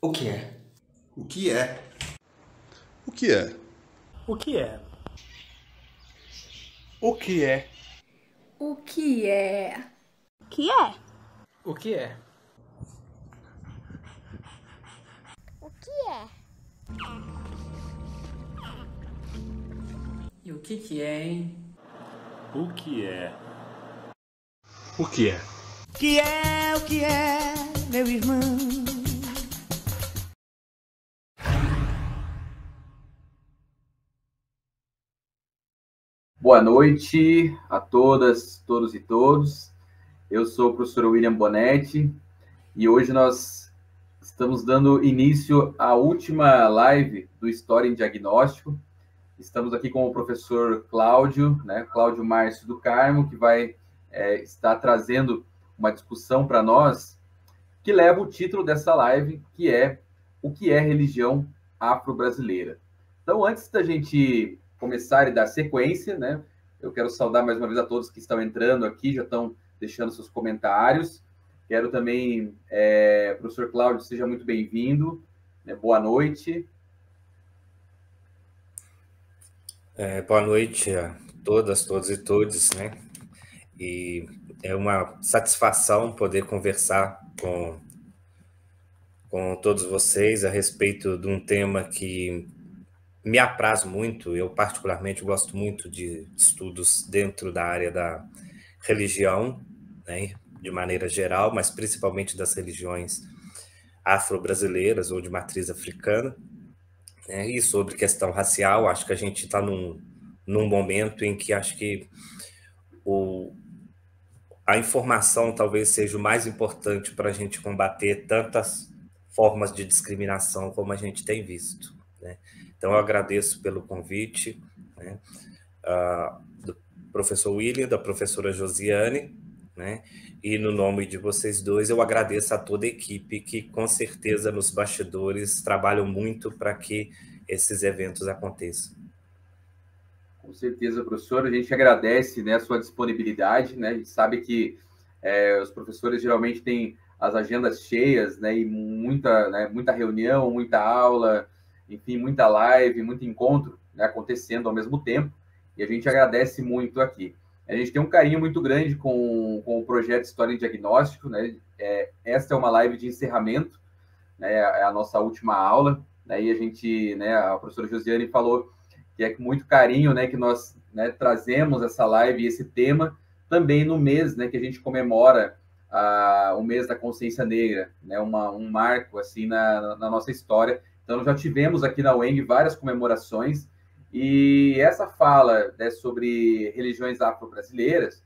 O que é? O que é? O que é? O que é? O que é? O que é? Que é? O que é? O que é? E o que é, hein? O que é? O que é? O que é, meu irmão? Boa noite a todas, todos e todos. Eu sou o professor William Bonetti e hoje nós estamos dando início à última live do História em Diagnóstico. Estamos aqui com o professor Cláudio, Cláudio Márcio do Carmo, que vai estar trazendo uma discussão para nós que leva o título dessa live, que é O que é religião afro-brasileira? Então, antes da gente começar e dar sequência, eu quero saudar mais uma vez a todos que estão entrando aqui, já estão deixando seus comentários. Quero também, professor Cláudio, seja muito bem-vindo, boa noite. Boa noite a todas, todos e todos, né? E é uma satisfação poder conversar com todos vocês a respeito de um tema que me apraz muito. Eu, particularmente, gosto muito de estudos dentro da área da religião, né, de maneira geral, mas principalmente das religiões afro-brasileiras ou de matriz africana, né, e sobre questão racial. Acho que a gente está num momento em que acho que a informação talvez seja o mais importante para a gente combater tantas formas de discriminação como a gente tem visto, né? Então, eu agradeço pelo convite, né, do professor William, da professora Josiane, né, e no nome de vocês dois, eu agradeço a toda a equipe que, com certeza, nos bastidores, trabalham muito para que esses eventos aconteçam. Com certeza, professor. A gente agradece, a sua disponibilidade. A gente sabe que os professores geralmente têm as agendas cheias, e muita reunião, muita aula, enfim, muita live, muito encontro, acontecendo ao mesmo tempo. E a gente agradece muito aqui. A gente tem um carinho muito grande com o projeto História em Diagnóstico. Esta é uma live de encerramento, é a nossa última aula. E a gente, a professora Josiane falou que é com muito carinho, que nós trazemos essa live e esse tema também no mês, que a gente comemora o mês da consciência negra, um marco assim na nossa história. Então, já tivemos aqui na UENG várias comemorações, e essa fala sobre religiões afro-brasileiras,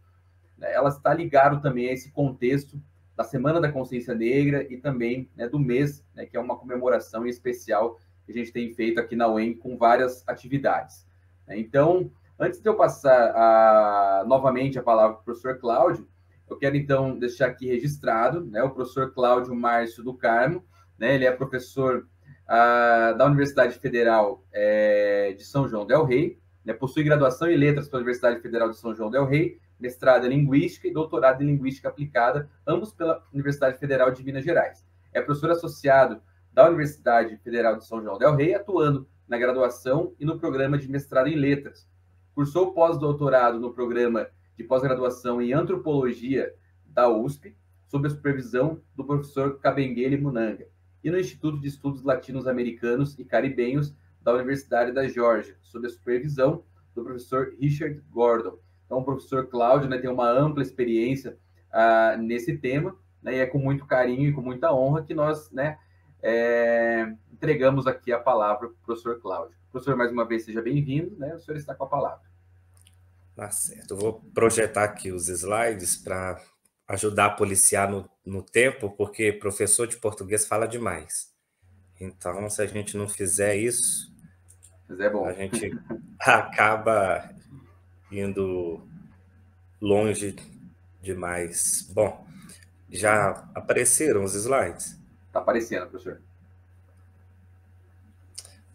ela está ligada também a esse contexto da Semana da Consciência Negra e também do mês, que é uma comemoração especial que a gente tem feito aqui na UEM com várias atividades. Então, antes de eu passar novamente a palavra para o professor Cláudio, eu quero então deixar aqui registrado, o professor Cláudio Márcio do Carmo, ele é professor da Universidade Federal de São João del Rei, possui graduação em Letras pela Universidade Federal de São João del Rei, mestrado em Linguística e doutorado em Linguística Aplicada, ambos pela Universidade Federal de Minas Gerais. É professor associado da Universidade Federal de São João del Rei, atuando na graduação e no programa de mestrado em Letras. Cursou pós-doutorado no programa de pós-graduação em Antropologia da USP, sob a supervisão do professor Kabengele Munanga, e no Instituto de Estudos Latinos-Americanos e Caribenhos da Universidade da Geórgia, sob a supervisão do professor Richard Gordon. Então, o professor Cláudio tem uma ampla experiência nesse tema, e é com muito carinho e com muita honra que nós entregamos aqui a palavra para o professor Cláudio. Professor, mais uma vez, seja bem-vindo, o senhor está com a palavra. Tá certo. Eu vou projetar aqui os slides para ajudar a policiar no tempo, porque professor de português fala demais. Então, se a gente não fizer isso, bom. A gente acaba indo longe demais. Bom, já apareceram os slides? Está aparecendo, professor.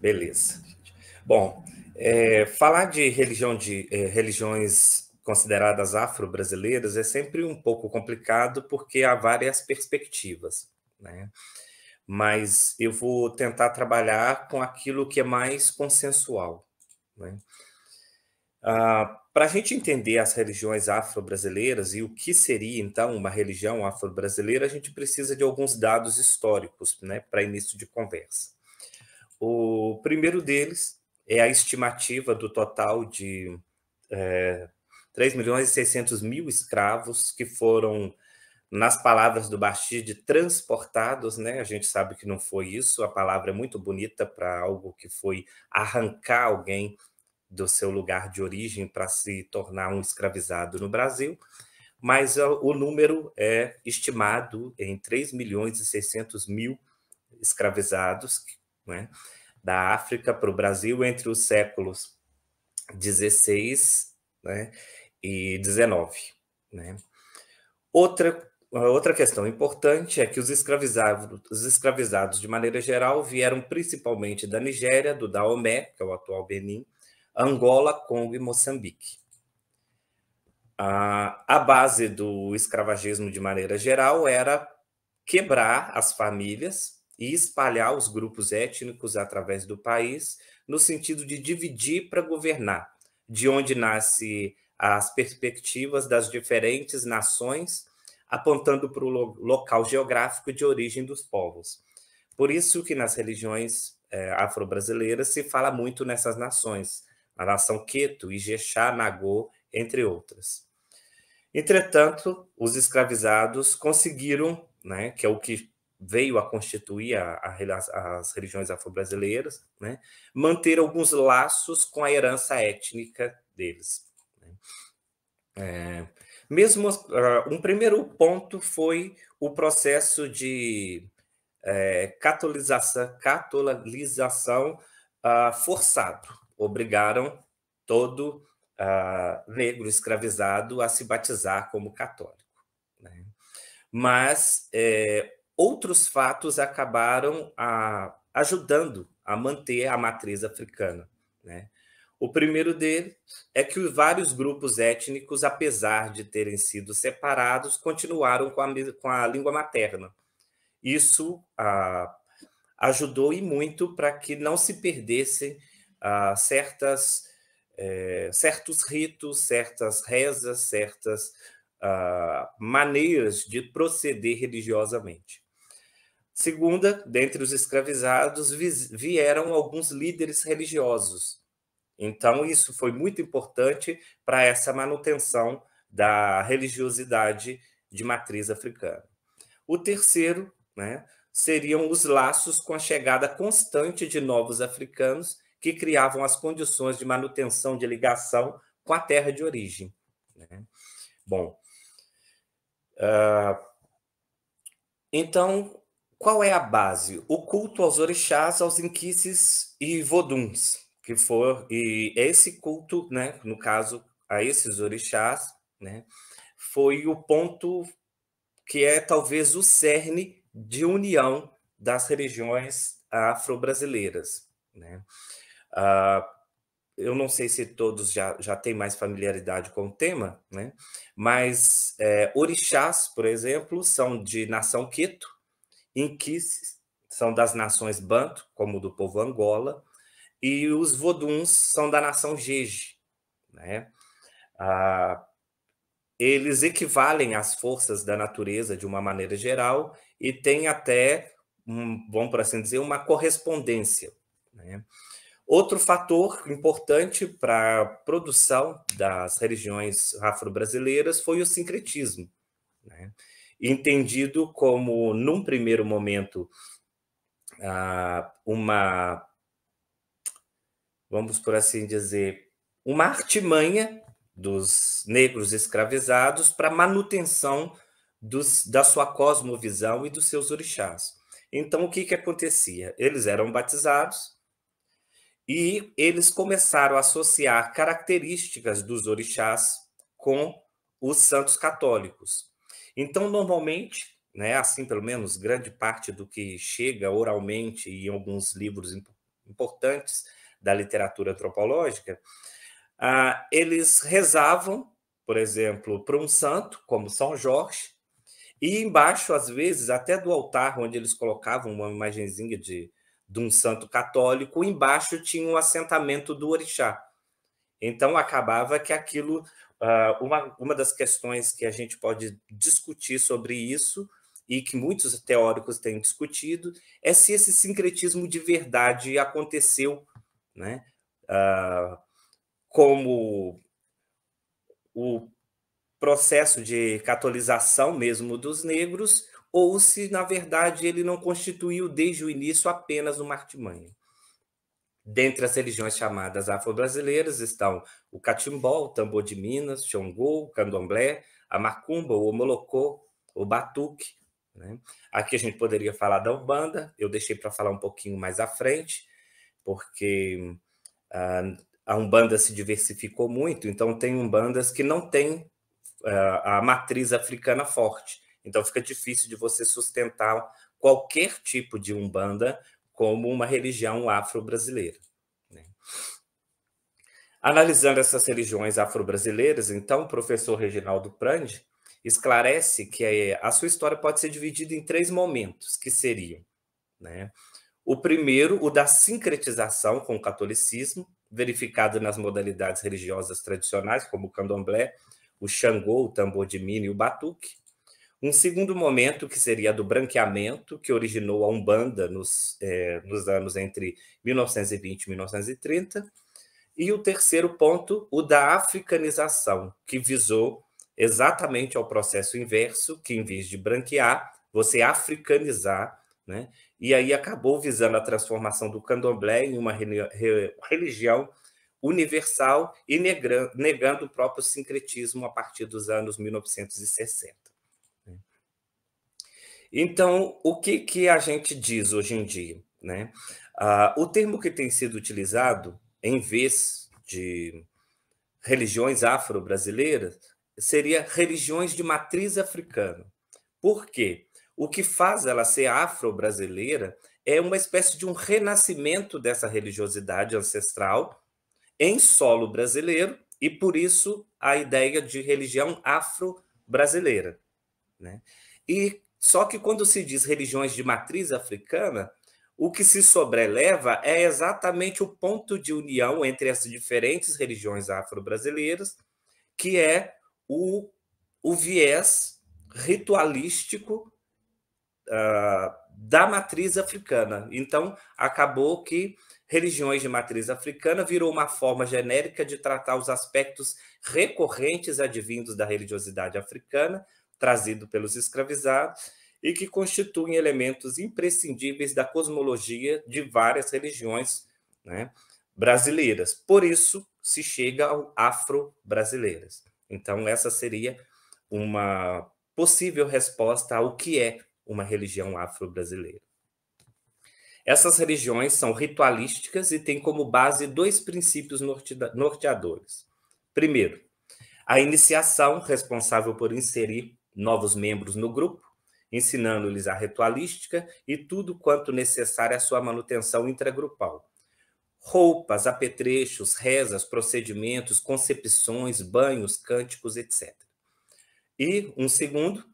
Beleza. Bom, falar de religiões consideradas afro-brasileiras é sempre um pouco complicado, porque há várias perspectivas, né? mas eu vou tentar trabalhar com aquilo que é mais consensual, né? Para a gente entender as religiões afro-brasileiras e o que seria, então, uma religião afro-brasileira, a gente precisa de alguns dados históricos, né, para início de conversa. O primeiro deles é a estimativa do total de 3.600.000 escravos que foram, nas palavras do Bastide, transportados, né? A gente sabe que não foi isso, a palavra é muito bonita para algo que foi arrancar alguém do seu lugar de origem para se tornar um escravizado no Brasil, mas o número é estimado em 3.600.000 escravizados, né, da África para o Brasil entre os séculos 16, né, e 19. Né? Outra questão importante é que os escravizados, de maneira geral, vieram principalmente da Nigéria, do Daomé, que é o atual Benin, Angola, Congo e Moçambique. A base do escravagismo, de maneira geral, era quebrar as famílias e espalhar os grupos étnicos através do país, no sentido de dividir para governar, de onde nasce as perspectivas das diferentes nações, apontando para o local geográfico de origem dos povos. Por isso que nas religiões afro-brasileiras se fala muito nessas nações, a nação Queto, Ijexá, Nagô, entre outras. Entretanto, os escravizados conseguiram, né, que é o que veio a constituir as religiões afro-brasileiras, né, manter alguns laços com a herança étnica deles. Mesmo um primeiro ponto foi o processo de catolização forçado. Obrigaram todo negro escravizado a se batizar como católico. Né? Mas outros fatos acabaram ajudando a manter a matriz africana. Né? O primeiro deles é que vários grupos étnicos, apesar de terem sido separados, continuaram com a língua materna. Isso ajudou e muito para que não se perdessem certos ritos, certas rezas, certas maneiras de proceder religiosamente. Segunda, dentre os escravizados vieram alguns líderes religiosos. Então, isso foi muito importante para essa manutenção da religiosidade de matriz africana. O terceiro, né, seriam os laços com a chegada constante de novos africanos que criavam as condições de manutenção de ligação com a terra de origem. Né? Bom, então, qual é a base? O culto aos orixás, aos inquices e voduns, e esse culto, né, no caso, a esses orixás, né, foi o ponto que é talvez o cerne de união das religiões afro-brasileiras. Né? Eu não sei se todos já têm mais familiaridade com o tema, né? Mas orixás, por exemplo, são de nação Queto, inquices são das nações Banto, como do povo Angola, e os voduns são da nação Jeje. Né? Eles equivalem às forças da natureza de uma maneira geral e têm até, vamos por assim dizer, uma correspondência. Né? Outro fator importante para a produção das religiões afro-brasileiras foi o sincretismo, né? Entendido como, num primeiro momento, vamos por assim dizer, uma artimanha dos negros escravizados para manutenção da sua cosmovisão e dos seus orixás. Então, o que acontecia? Eles eram batizados e eles começaram a associar características dos orixás com os santos católicos. Então, normalmente, né, assim pelo menos grande parte do que chega oralmente em alguns livros importantes da literatura antropológica, eles rezavam, por exemplo, para um santo, como São Jorge, E embaixo, às vezes, até do altar, onde eles colocavam uma imagenzinha de um santo católico, embaixo tinha um assentamento do orixá. Então, acabava que aquilo... uma das questões que a gente pode discutir sobre isso, e que muitos teóricos têm discutido, é se esse sincretismo de verdade aconteceu, né? Como o processo de catolização mesmo dos negros, ou se, na verdade, ele não constituiu desde o início apenas uma artimanha. Dentre as religiões chamadas afro-brasileiras estão o catimbó, o tambor de Minas, Xangô, o candomblé, a macumba, o omolocô, o batuque, né? Aqui a gente poderia falar da Umbanda, eu deixei para falar um pouquinho mais à frente, porque a Umbanda se diversificou muito, então tem Umbandas que não têm a matriz africana forte, então fica difícil de você sustentar qualquer tipo de Umbanda como uma religião afro-brasileira, né? Analisando essas religiões afro-brasileiras, então, o professor Reginaldo Prandi esclarece que a sua história pode ser dividida em 3 momentos, que seriam, né? O primeiro, o da sincretização com o catolicismo, verificado nas modalidades religiosas tradicionais, como o candomblé, o Xangô, o tambor de Minas e o batuque. Um segundo momento, que seria do branqueamento, que originou a Umbanda nos anos entre 1920 e 1930. E o terceiro ponto, o da africanização, que visou exatamente ao processo inverso, que em vez de branquear, você africanizar, né? E aí acabou visando a transformação do candomblé em uma religião universal e negando o próprio sincretismo a partir dos anos 1960. Então, o que a gente diz hoje em dia, né? O termo que tem sido utilizado, em vez de religiões afro-brasileiras, seria religiões de matriz africana. Por quê? O que faz ela ser afro-brasileira é uma espécie de um renascimento dessa religiosidade ancestral em solo brasileiro, e por isso a ideia de religião afro-brasileira, né? E só que quando se diz religiões de matriz africana, o que se sobreleva é exatamente o ponto de união entre as diferentes religiões afro-brasileiras, que é o viés ritualístico da matriz africana. Então, acabou que religiões de matriz africana virou uma forma genérica de tratar os aspectos recorrentes advindos da religiosidade africana, trazido pelos escravizados, e que constituem elementos imprescindíveis da cosmologia de várias religiões, né, brasileiras. Por isso, se chega ao afro-brasileiras. Então, essa seria uma possível resposta ao que é uma religião afro-brasileira. Essas religiões são ritualísticas e têm como base 2 princípios norteadores. Primeiro, a iniciação, responsável por inserir novos membros no grupo, ensinando-lhes a ritualística e tudo quanto necessário à sua manutenção intragrupal. Roupas, apetrechos, rezas, procedimentos, concepções, banhos, cânticos, etc. E um segundo,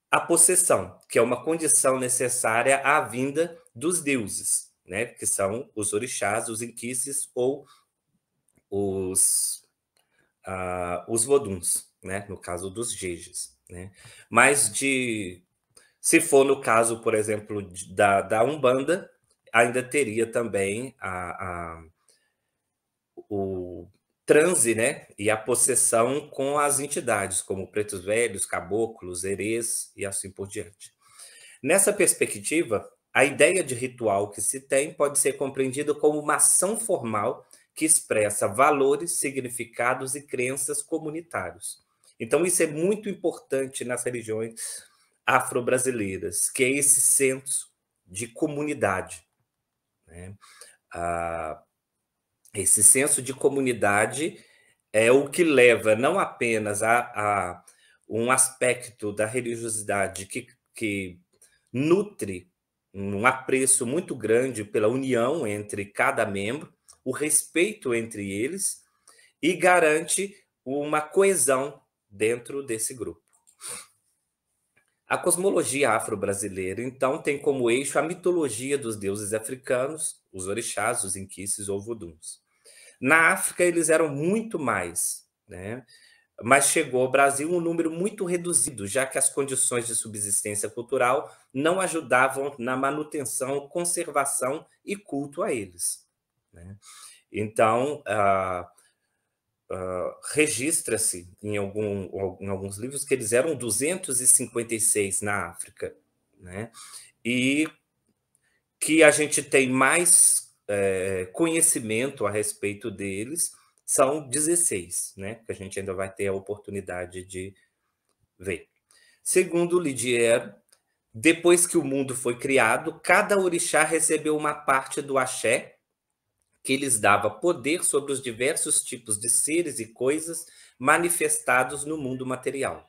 a possessão, que é uma condição necessária à vinda dos deuses, né, que são os orixás, os inquices ou os voduns, né, no caso dos jejes, né? Mas se for no caso, por exemplo, da Umbanda, ainda teria também o transe, né, e a possessão com as entidades, como pretos velhos, caboclos, herês e assim por diante. Nessa perspectiva, a ideia de ritual que se tem pode ser compreendida como uma ação formal que expressa valores, significados e crenças comunitários. Então, isso é muito importante nas religiões afro-brasileiras, que é esse senso de comunidade, né? Esse senso de comunidade é o que leva não apenas a um aspecto da religiosidade que nutre um apreço muito grande pela união entre cada membro, o respeito entre eles e garante uma coesão dentro desse grupo. A cosmologia afro-brasileira, então, tem como eixo a mitologia dos deuses africanos, os orixás, os inquices ou voduns. Na África, eles eram muito mais, né? Mas chegou ao Brasil um número muito reduzido, já que as condições de subsistência cultural não ajudavam na manutenção, conservação e culto a eles, né? Então, registra-se em alguns livros que eles eram 256 na África, né? E que a gente tem mais conhecimento a respeito deles são 16, né? Que a gente ainda vai ter a oportunidade de ver. Segundo Lidier, depois que o mundo foi criado, cada orixá recebeu uma parte do axé que lhes dava poder sobre os diversos tipos de seres e coisas manifestados no mundo material.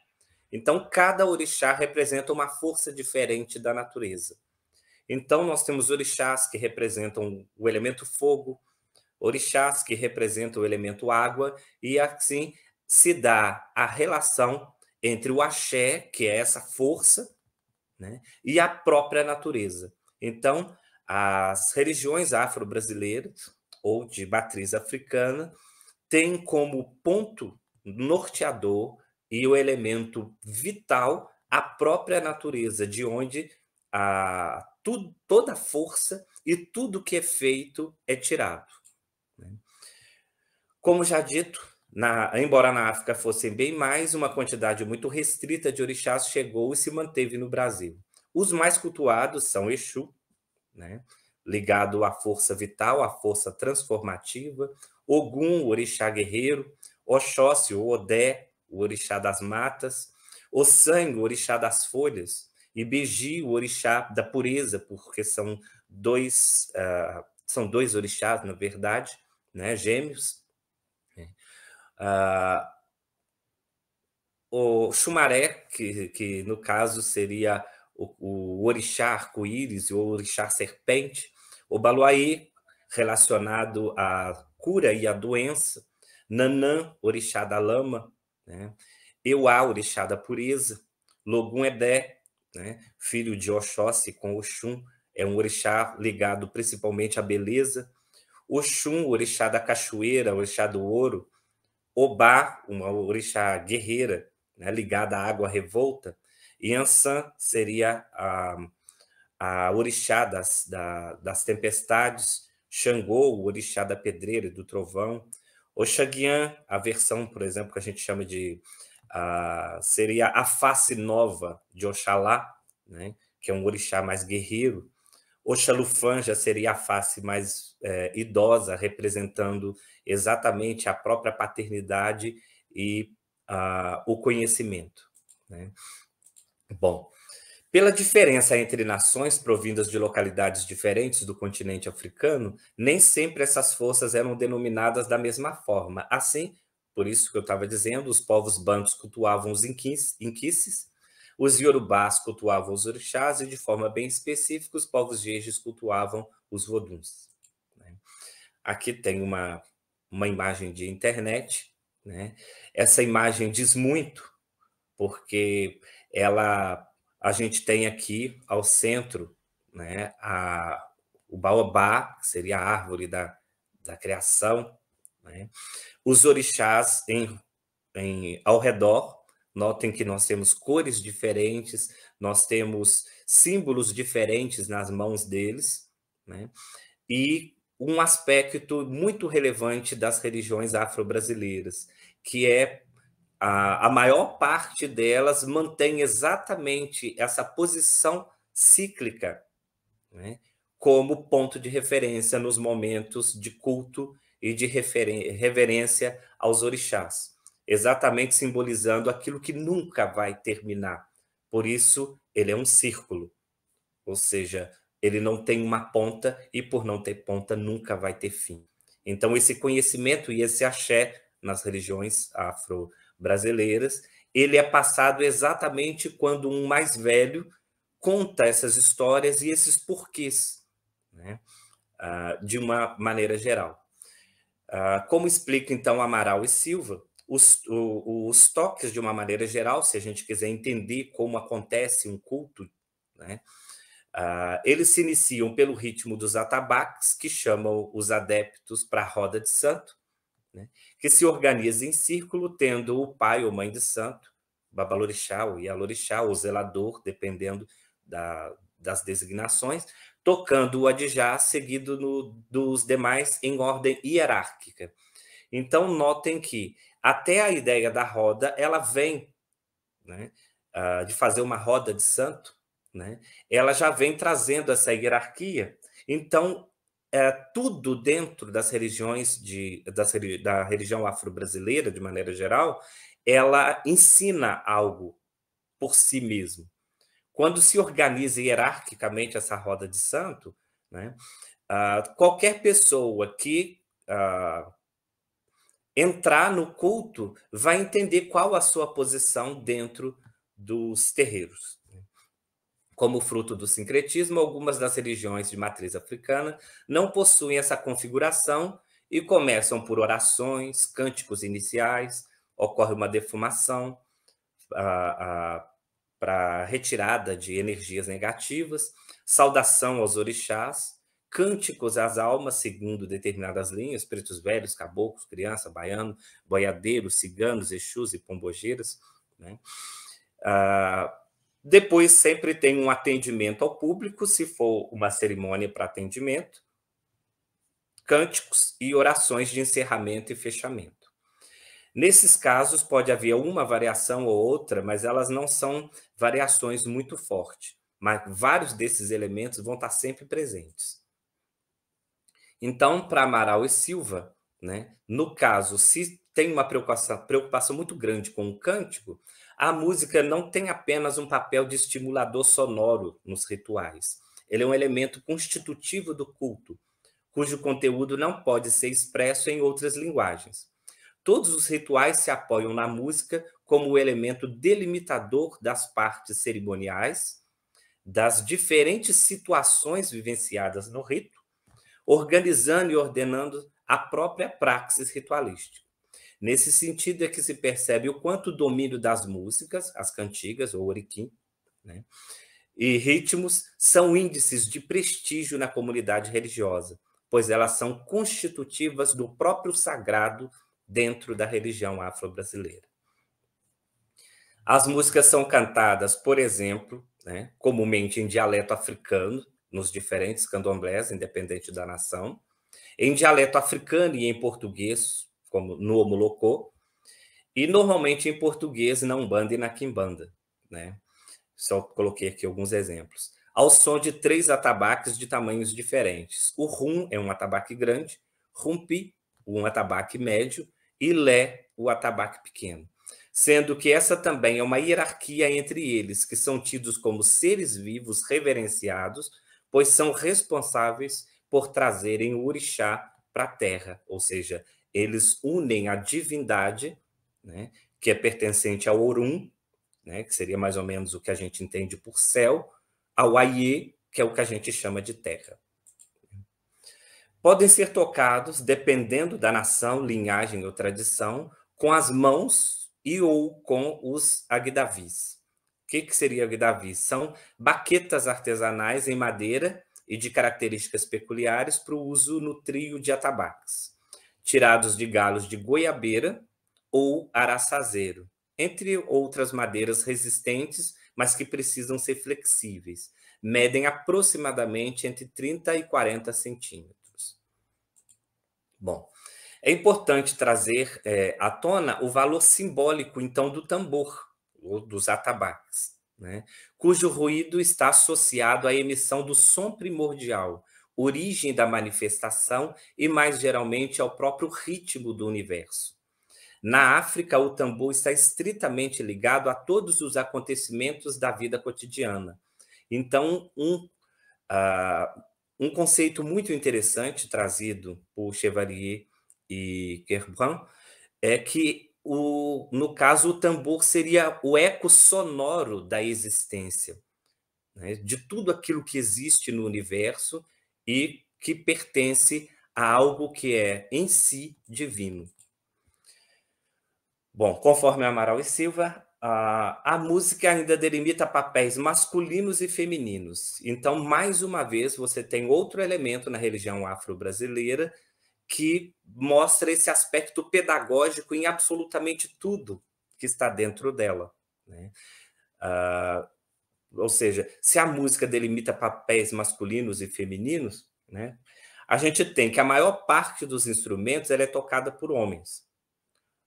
Então, cada orixá representa uma força diferente da natureza. Então, nós temos orixás que representam o elemento fogo, orixás que representam o elemento água, e assim se dá a relação entre o axé, que é essa força, né, e a própria natureza. Então, as religiões afro-brasileiras, ou de matriz africana, têm como ponto norteador e o elemento vital a própria natureza, de onde toda a força e tudo que é feito é tirado. Como já dito, embora na África fossem bem mais, uma quantidade muito restrita de orixás chegou e se manteve no Brasil. Os mais cultuados são Exu, né, ligado à força vital, à força transformativa, Ogum, o orixá guerreiro, Oxóssi, o Odé, o orixá das matas, Ossangue, o orixá das folhas, e Beji, o orixá da pureza, porque são dois orixás, na verdade, né, gêmeos. O Xumaré, que no caso seria o orixá arco-íris e o orixá serpente, o Baluaí, relacionado à cura e à doença, Nanã, orixá da lama, né? Euá, orixá da pureza, Logum Edé, né, filho de Oxóssi com Oxum, é um orixá ligado principalmente à beleza, Oxum, orixá da cachoeira, orixá do ouro, Obá, uma orixá guerreira, né, ligada à água revolta, e Ansan seria a orixá das tempestades, Xangô, o orixá da pedreira e do trovão, Oxaguian, a versão, por exemplo, que a gente chama de... seria a face nova de Oxalá, né, que é um orixá mais guerreiro. Oxalufã já seria a face mais idosa, representando exatamente a própria paternidade e o conhecimento, né? Bom, pela diferença entre nações provindas de localidades diferentes do continente africano, nem sempre essas forças eram denominadas da mesma forma. Assim, por isso que eu estava dizendo, os povos bantus cultuavam os inquices, os iorubás cultuavam os orixás e, de forma bem específica, os povos jejes cultuavam os voduns. Aqui tem uma imagem de internet, né? Essa imagem diz muito, porque a gente tem aqui ao centro, né, o baobá, que seria a árvore da criação, né? Os orixás ao redor. Notem que nós temos cores diferentes, nós temos símbolos diferentes nas mãos deles, né? E um aspecto muito relevante das religiões afro-brasileiras, que é a maior parte delas mantém exatamente essa posição cíclica, né, como ponto de referência nos momentos de culto e de reverência aos orixás, exatamente simbolizando aquilo que nunca vai terminar. Por isso, ele é um círculo, ou seja, ele não tem uma ponta e, por não ter ponta, nunca vai ter fim. Então, esse conhecimento e esse axé nas religiões afro-brasileiras, ele é passado exatamente quando um mais velho conta essas histórias e esses porquês, né, de uma maneira geral. Como explica, então, Amaral e Silva, os toques, de uma maneira geral, se a gente quiser entender como acontece um culto, né, eles se iniciam pelo ritmo dos atabaques, que chamam os adeptos para a roda de santo, né, que se organiza em círculo, tendo o pai ou mãe de santo, babalorixá ou ialorixá, ou zelador, dependendo das designações, tocando o adijá, seguido dos demais em ordem hierárquica. Então, notem que até a ideia da roda, ela vem, né, de fazer uma roda de santo, né, ela já vem trazendo essa hierarquia. Então, tudo dentro das religiões da religião afro-brasileira, de maneira geral, ela ensina algo por si mesmo. Quando se organiza hierarquicamente essa roda de santo, né, qualquer pessoa que entrar no culto vai entender qual a sua posição dentro dos terreiros. Como fruto do sincretismo, algumas das religiões de matriz africana não possuem essa configuração e começam por orações, cânticos iniciais, ocorre uma defumação para retirada de energias negativas, saudação aos orixás, cânticos às almas, segundo determinadas linhas, pretos velhos, caboclos, criança, baiano, boiadeiros, ciganos, exus e pombogeiras, né? Depois sempre tem um atendimento ao público, se for uma cerimônia para atendimento, cânticos e orações de encerramento e fechamento. Nesses casos, pode haver uma variação ou outra, mas elas não são variações muito fortes. Mas vários desses elementos vão estar sempre presentes. Então, para Amaral e Silva, né, no caso, se tem uma preocupação muito grande com o cântico, a música não tem apenas um papel de estimulador sonoro nos rituais. Ele é um elemento constitutivo do culto, cujo conteúdo não pode ser expresso em outras linguagens. Todos os rituais se apoiam na música como o elemento delimitador das partes cerimoniais, das diferentes situações vivenciadas no rito, organizando e ordenando a própria praxis ritualística. Nesse sentido é que se percebe o quanto o domínio das músicas, as cantigas ou oriquim, né, e ritmos são índices de prestígio na comunidade religiosa, pois elas são constitutivas do próprio sagrado dentro da religião afro-brasileira. As músicas são cantadas, por exemplo, né, comumente em dialeto africano, nos diferentes candomblés, independente da nação, em dialeto africano e em português, como no Omolocô, e normalmente em português na Umbanda e na Quimbanda, né? Só coloquei aqui alguns exemplos. Ao som de 3 atabaques de tamanhos diferentes. O rum é um atabaque grande, rumpi, um atabaque médio, e lé, o atabaque pequeno. Sendo que essa também é uma hierarquia entre eles, que são tidos como seres vivos reverenciados, pois são responsáveis por trazerem o orixá para a terra, ou seja, eles unem a divindade, né, que é pertencente ao Orum, né, que seria mais ou menos o que a gente entende por céu, ao Aie, que é o que a gente chama de terra. Podem ser tocados, dependendo da nação, linhagem ou tradição, com as mãos e ou com os agdavis. O que seria agdavis? São baquetas artesanais em madeira e de características peculiares para o uso no trio de atabaques, tirados de galhos de goiabeira ou araçazeiro, entre outras madeiras resistentes, mas que precisam ser flexíveis. Medem aproximadamente entre 30 e 40 centímetros. Bom, é importante trazer à tona o valor simbólico, então, do tambor, ou dos atabaques, né, cujo ruído está associado à emissão do som primordial, origem da manifestação e, mais geralmente, ao próprio ritmo do universo. Na África, o tambor está estritamente ligado a todos os acontecimentos da vida cotidiana. Então, um conceito muito interessante trazido por Chevalier e Kerbrand é que, no caso, o tambor seria o eco sonoro da existência, né, de tudo aquilo que existe no universo e que pertence a algo que é, em si, divino. Bom, conforme Amaral e Silva, a música ainda delimita papéis masculinos e femininos. Então, mais uma vez, você tem outro elemento na religião afro-brasileira que mostra esse aspecto pedagógico em absolutamente tudo que está dentro dela, né? Ou seja, se a música delimita papéis masculinos e femininos, né, a gente tem que a maior parte dos instrumentos ela é tocada por homens.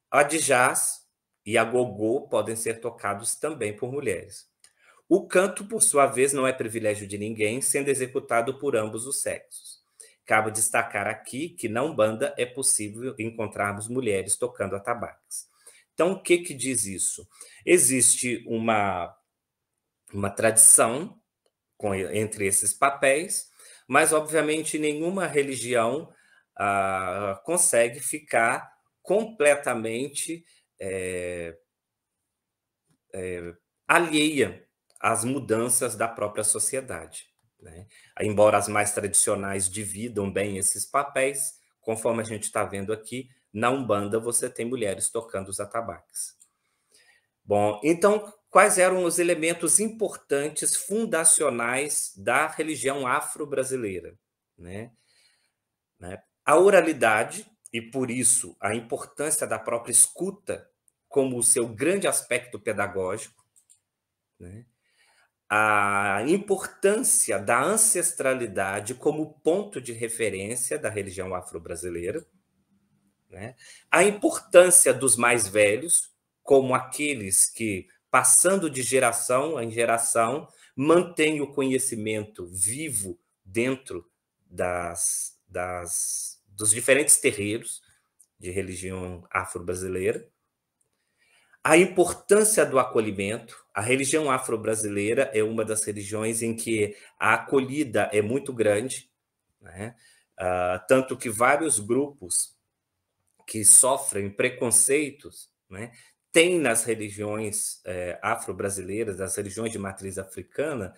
A de jazz e a gogô podem ser tocados também por mulheres. O canto, por sua vez, não é privilégio de ninguém, sendo executado por ambos os sexos. Cabe destacar aqui que na Umbanda é possível encontrarmos mulheres tocando atabaques. Então, o que diz isso? Existe uma tradição entre esses papéis, mas, obviamente, nenhuma religião consegue ficar completamente alheia às mudanças da própria sociedade, né? Embora as mais tradicionais dividam bem esses papéis, conforme a gente está vendo aqui, na Umbanda você tem mulheres tocando os atabaques. Bom, então, quais eram os elementos importantes, fundacionais da religião afro-brasileira, né? A oralidade, e por isso a importância da própria escuta como o seu grande aspecto pedagógico, né? A importância da ancestralidade como ponto de referência da religião afro-brasileira, né? A importância dos mais velhos como aqueles que, passando de geração em geração, mantêm o conhecimento vivo dentro dos diferentes terreiros de religião afro-brasileira. A importância do acolhimento. A religião afro-brasileira é uma das religiões em que a acolhida é muito grande, né? Tanto que vários grupos que sofrem preconceitos, né, têm nas religiões afro-brasileiras, das religiões de matriz africana,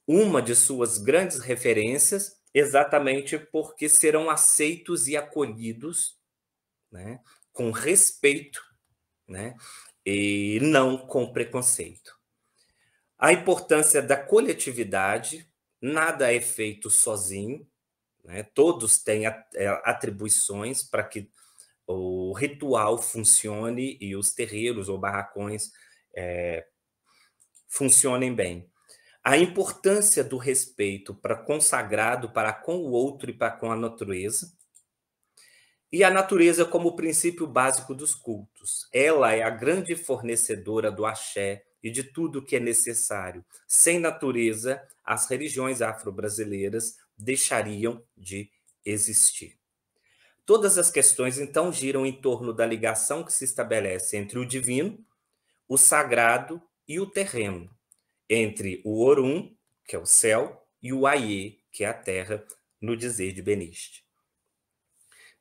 uma de suas grandes referências, exatamente porque serão aceitos e acolhidos, né, com respeito, né, e não com preconceito. A importância da coletividade, nada é feito sozinho, né, todos têm atribuições para que o ritual funcione e os terreiros ou barracões funcionem bem. A importância do respeito para consagrado para com o outro e para com a natureza. E a natureza como princípio básico dos cultos. Ela é a grande fornecedora do axé e de tudo que é necessário. Sem natureza, as religiões afro-brasileiras deixariam de existir. Todas as questões, então, giram em torno da ligação que se estabelece entre o divino, o sagrado e o terreno, entre o Orum, que é o céu, e o Aie, que é a terra, no dizer de Beniste.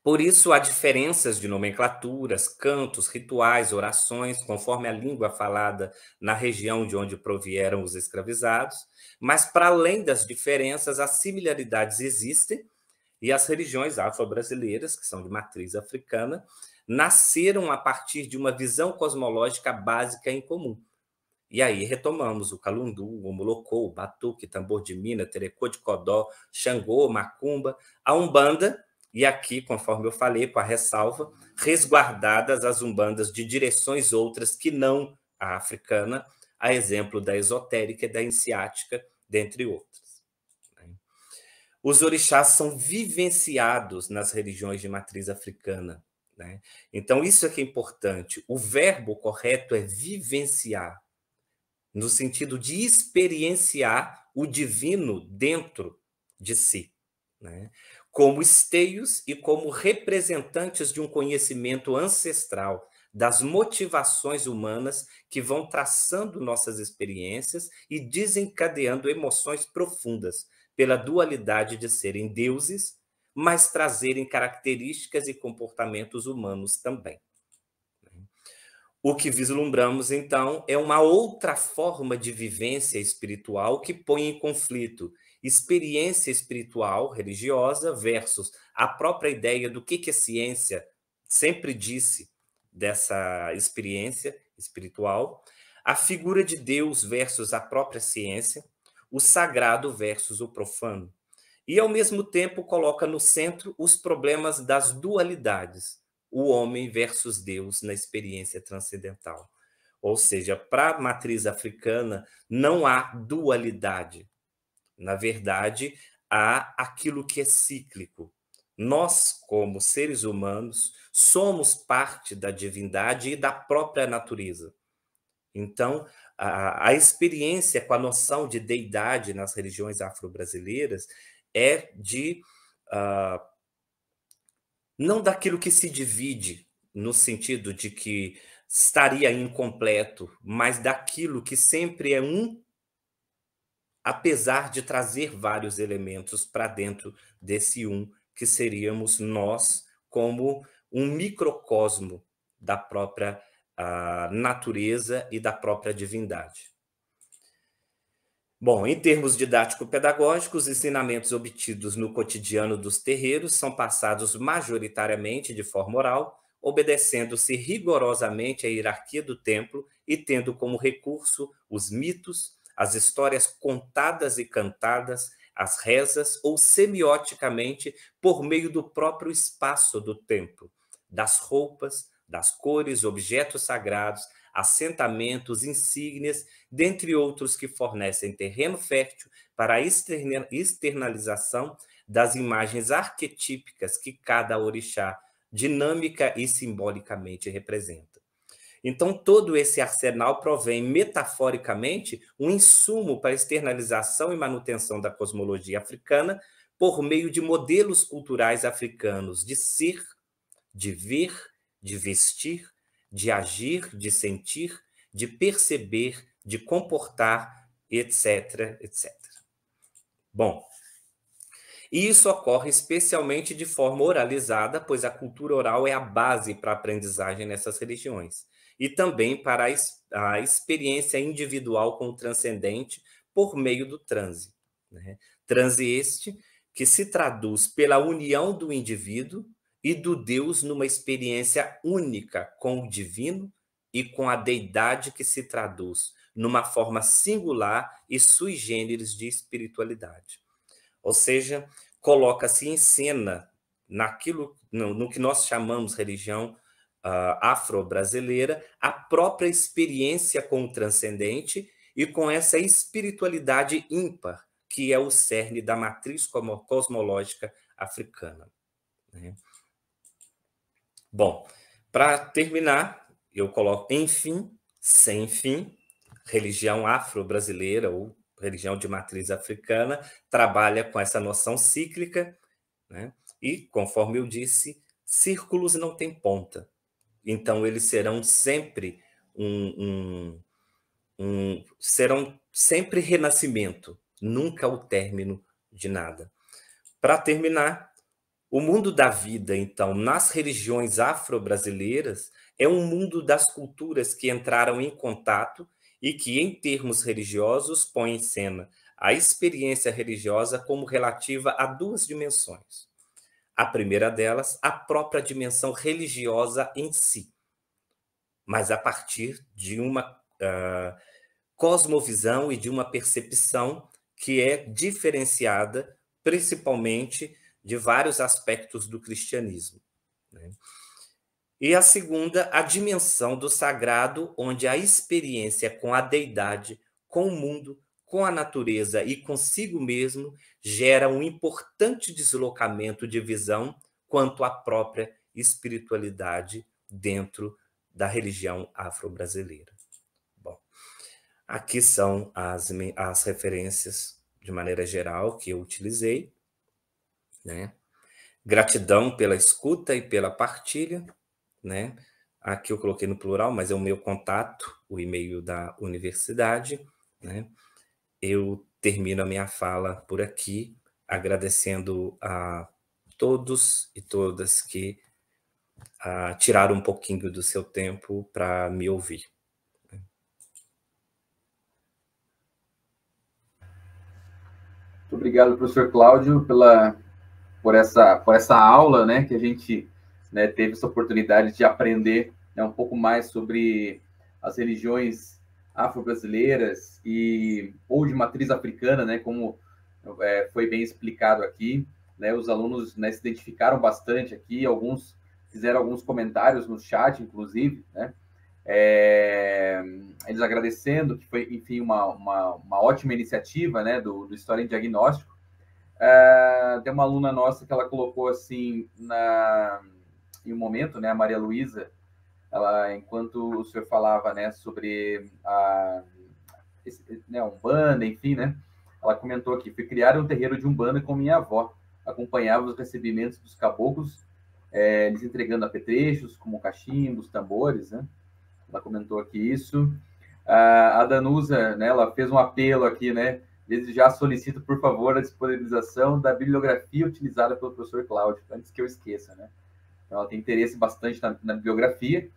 Por isso, há diferenças de nomenclaturas, cantos, rituais, orações, conforme a língua falada na região de onde provieram os escravizados, mas, para além das diferenças, as similaridades existem, e as religiões afro-brasileiras, que são de matriz africana, nasceram a partir de uma visão cosmológica básica em comum. E aí retomamos o calundu, o molocô, o batuque, tambor de mina, terecô de codó, xangô, macumba, a umbanda, e aqui, conforme eu falei, com a ressalva, resguardadas as umbandas de direções outras que não a africana, a exemplo da esotérica e da iniciática, dentre outras. Os orixás são vivenciados nas religiões de matriz africana, né? Então, isso é que é importante. O verbo correto é vivenciar, no sentido de experienciar o divino dentro de si, né? Como esteios e como representantes de um conhecimento ancestral, das motivações humanas que vão traçando nossas experiências e desencadeando emoções profundas, pela dualidade de serem deuses, mas trazerem características e comportamentos humanos também. O que vislumbramos, então, é uma outra forma de vivência espiritual que põe em conflito experiência espiritual religiosa versus a própria ideia do que a ciência sempre disse dessa experiência espiritual, a figura de Deus versus a própria ciência, o sagrado versus o profano. E, ao mesmo tempo, coloca no centro os problemas das dualidades, o homem versus Deus na experiência transcendental. Ou seja, para a matriz africana, não há dualidade. Na verdade, há aquilo que é cíclico. Nós, como seres humanos, somos parte da divindade e da própria natureza. Então, a experiência com a noção de deidade nas religiões afro-brasileiras é de não daquilo que se divide, no sentido de que estaria incompleto, mas daquilo que sempre é um, apesar de trazer vários elementos para dentro desse um, que seríamos nós, como um microcosmo da própria natureza e da própria divindade. Bom, em termos didático-pedagógicos, os ensinamentos obtidos no cotidiano dos terreiros são passados majoritariamente de forma oral, obedecendo-se rigorosamente à hierarquia do templo e tendo como recurso os mitos, as histórias contadas e cantadas, as rezas ou semioticamente por meio do próprio espaço do templo, das roupas, das cores, objetos sagrados, assentamentos, insígnias, dentre outros que fornecem terreno fértil para a externalização das imagens arquetípicas que cada orixá dinâmica e simbolicamente representa. Então, todo esse arsenal provém, metaforicamente, um insumo para a externalização e manutenção da cosmologia africana por meio de modelos culturais africanos de ser, de ver, de vestir, de agir, de sentir, de perceber, de comportar, etc, etc. Bom, e isso ocorre especialmente de forma oralizada, pois a cultura oral é a base para a aprendizagem nessas religiões, e também para a experiência individual com o transcendente por meio do transe. Né? Transe este que se traduz pela união do indivíduo e do Deus numa experiência única com o divino e com a deidade que se traduz numa forma singular e sui generis de espiritualidade. Ou seja, coloca-se em cena no que nós chamamos religião afro-brasileira, a própria experiência com o transcendente e com essa espiritualidade ímpar, que é o cerne da matriz cosmológica africana. Né? Bom, para terminar, eu coloco, enfim, sem fim, religião afro-brasileira ou religião de matriz africana trabalha com essa noção cíclica, né? E, conforme eu disse, círculos não têm ponta. Então, eles serão sempre serão sempre renascimento, nunca o término de nada. Para terminar, o mundo da vida, então, nas religiões afro-brasileiras, é um mundo das culturas que entraram em contato e que, em termos religiosos, põe em cena a experiência religiosa como relativa a duas dimensões. A primeira delas, a própria dimensão religiosa em si, mas a partir de uma cosmovisão e de uma percepção que é diferenciada, principalmente, de vários aspectos do cristianismo. Né? E a segunda, a dimensão do sagrado, onde a experiência com a deidade, com o mundo, com a natureza e consigo mesmo gera um importante deslocamento de visão quanto à própria espiritualidade dentro da religião afro-brasileira. Bom, aqui são as referências, de maneira geral, que eu utilizei. Né? Gratidão pela escuta e pela partilha. Né? Aqui eu coloquei no plural, mas é o meu contato, o e-mail da universidade. Né? Eu termino a minha fala por aqui, agradecendo a todos e todas que tiraram um pouquinho do seu tempo para me ouvir. Muito obrigado, professor Cláudio, por essa aula, né, que a gente, né, teve essa oportunidade de aprender né, um pouco mais sobre as religiões afro-brasileiras ou de matriz africana, né, como foi bem explicado aqui, né, os alunos, né, se identificaram bastante aqui, alguns fizeram alguns comentários no chat, inclusive, né, eles agradecendo, que foi, enfim, uma ótima iniciativa, né, do História em Diagnóstico. Tem uma aluna nossa que ela colocou assim, em um momento, né, a Maria Luísa, ela, enquanto o senhor falava, né, sobre né, Umbanda, enfim, né, ela comentou aqui: fui criar um terreiro de Umbanda com minha avó, acompanhava os recebimentos dos caboclos, eles entregando apetrechos, como cachimbos, tambores, né, ela comentou aqui isso. A Danusa, né, ela fez um apelo aqui, né, desde já solicito, por favor, a disponibilização da bibliografia utilizada pelo professor Cláudio, antes que eu esqueça, né. Então, ela tem interesse bastante na bibliografia.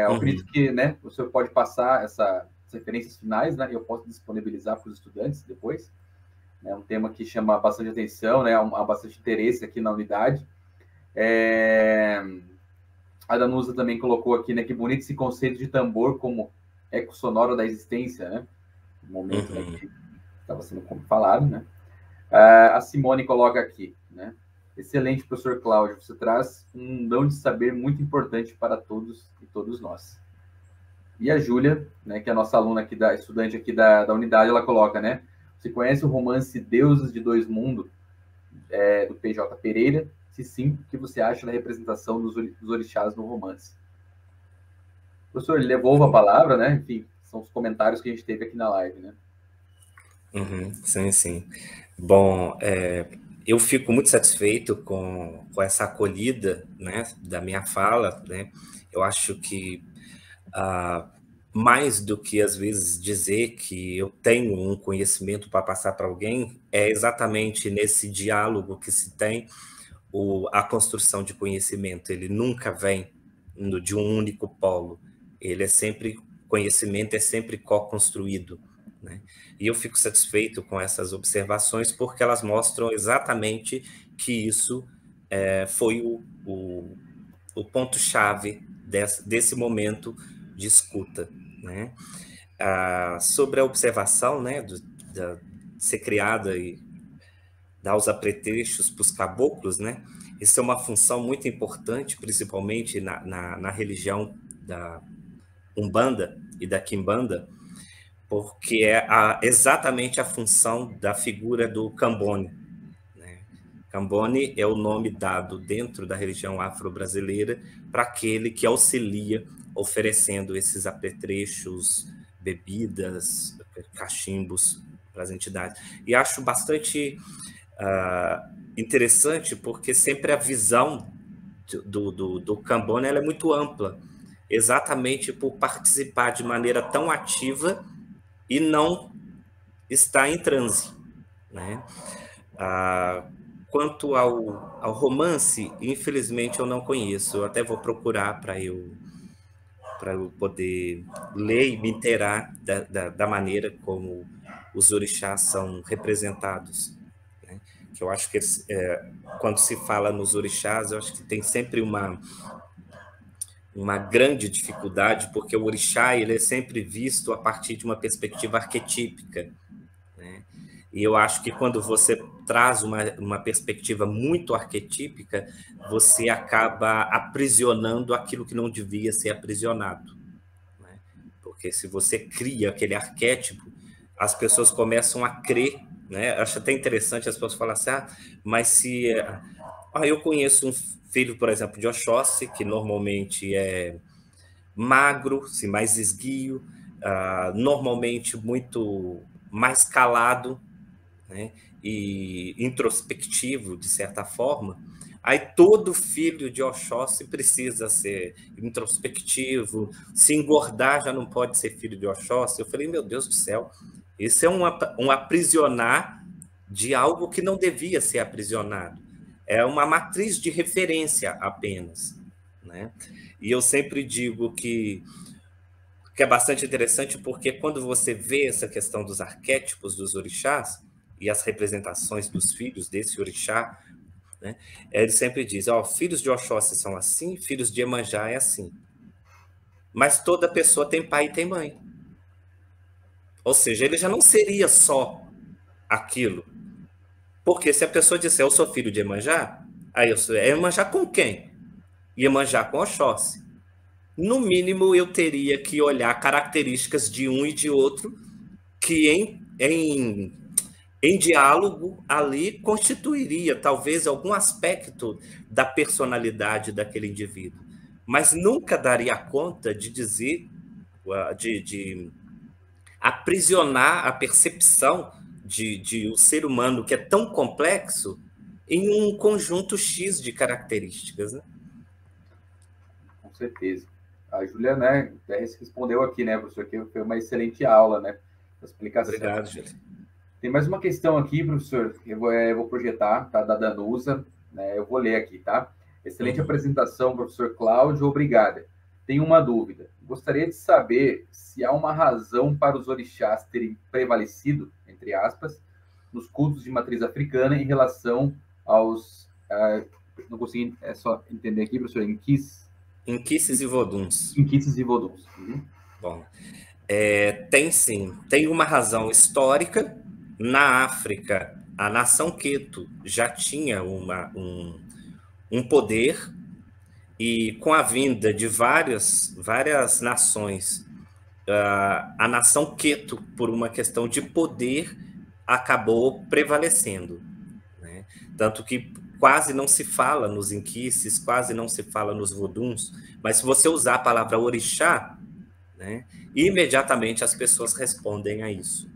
Eu acredito que, né, o senhor pode passar essas referências finais, né, e eu posso disponibilizar para os estudantes depois. É um tema que chama bastante atenção, né, há bastante interesse aqui na unidade. A Danusa também colocou aqui, né, que bonito esse conceito de tambor como eco sonoro da existência, né, no momento, né, que estava sendo falado, né. A Simone coloca aqui, né, excelente, professor Cláudio, você traz um dom de saber muito importante para todos e todos nós. E a Júlia, né, que é a nossa aluna aqui, estudante aqui da unidade, ela coloca, né, você conhece o romance Deuses de Dois Mundos, do P.J. Pereira? Se sim, o que você acha da representação dos orixás no romance? O professor levou a palavra, né, enfim, são os comentários que a gente teve aqui na live, né. Sim, sim. Bom, eu fico muito satisfeito com essa acolhida, né, da minha fala, né. Eu acho que mais do que às vezes dizer que eu tenho um conhecimento para passar para alguém, é exatamente nesse diálogo que se tem a construção de conhecimento. Ele nunca vem de um único polo, ele é sempre, conhecimento é sempre co-construído, né? E eu fico satisfeito com essas observações porque elas mostram exatamente que isso foi o ponto-chave desse momento de escuta, né? Sobre a observação, né, de ser criada e dar os apetrechos para os caboclos, né? Isso é uma função muito importante, principalmente na religião da Umbanda e da Quimbanda, porque é exatamente a função da figura do Cambone, né? Cambone é o nome dado dentro da religião afro-brasileira para aquele que auxilia oferecendo esses apetrechos, bebidas, cachimbos para as entidades. E acho bastante interessante porque sempre a visão do Cambone ela é muito ampla, exatamente por participar de maneira tão ativa e não estar em transe, né? Quanto ao romance, infelizmente eu não conheço, eu até vou procurar para eu poder ler e me inteirar da maneira como os orixás são representados, né? Que eu acho que quando se fala nos orixás, eu acho que tem sempre uma grande dificuldade, porque o orixá ele é sempre visto a partir de uma perspectiva arquetípica, né? E eu acho que quando você traz uma perspectiva muito arquetípica, você acaba aprisionando aquilo que não devia ser aprisionado, né? Porque se você cria aquele arquétipo, as pessoas começam a crer, né? Acho até interessante as pessoas falarem assim, mas se... eu conheço um filho, por exemplo, de Oxóssi, que normalmente é magro, assim, mais esguio, normalmente muito mais calado, né, e introspectivo, de certa forma. Aí todo filho de Oxóssi precisa ser introspectivo, se engordar já não pode ser filho de Oxóssi. Eu falei, meu Deus do céu, isso é um aprisionar de algo que não devia ser aprisionado. É uma matriz de referência apenas, né? E eu sempre digo que é bastante interessante porque quando você vê essa questão dos arquétipos dos orixás e as representações dos filhos desse orixá, né, ele sempre diz, filhos de Oxóssi são assim, filhos de Iemanjá é assim, mas toda pessoa tem pai e tem mãe. Ou seja, ele já não seria só aquilo. Porque se a pessoa disser, eu sou filho de Iemanjá, aí eu sou Iemanjá com quem? Iemanjá com Oxóssi. No mínimo, eu teria que olhar características de um e de outro que em diálogo ali constituiria talvez algum aspecto da personalidade daquele indivíduo. Mas nunca daria conta de dizer, de aprisionar a percepção de um ser humano que é tão complexo em um conjunto X de características, né? Com certeza. A Júlia, né, respondeu aqui, né, professor, que foi uma excelente aula, né, a explicação. Obrigado, Júlia. Tem mais uma questão aqui, professor, que eu vou projetar, tá, da Danusa, né, eu vou ler aqui, tá? Excelente apresentação, professor Cláudio, obrigada. Tenho uma dúvida. Gostaria de saber se há uma razão para os orixás terem prevalecido, entre aspas, nos cultos de matriz africana em relação aos... não consegui só entender aqui, professor, Inquices e Voduns. Inquices e Voduns. Uhum. Bom, tem sim. Tem uma razão histórica. Na África, a nação Queto já tinha um poder, e com a vinda de várias nações, a nação Queto, por uma questão de poder, acabou prevalecendo, né? Tanto que quase não se fala nos inquices, quase não se fala nos voduns, mas se você usar a palavra orixá, né, imediatamente as pessoas respondem a isso,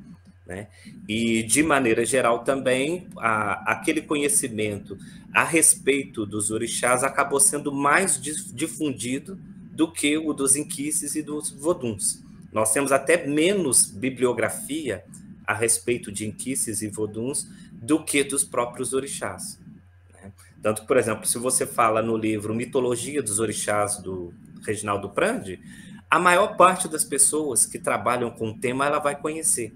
né? E, de maneira geral, também, aquele conhecimento a respeito dos orixás acabou sendo mais difundido do que o dos inquices e dos voduns. Nós temos até menos bibliografia a respeito de inquices e voduns do que dos próprios orixás. Tanto, por exemplo, se você fala no livro Mitologia dos Orixás, do Reginaldo Prandi, a maior parte das pessoas que trabalham com o tema, ela vai conhecer,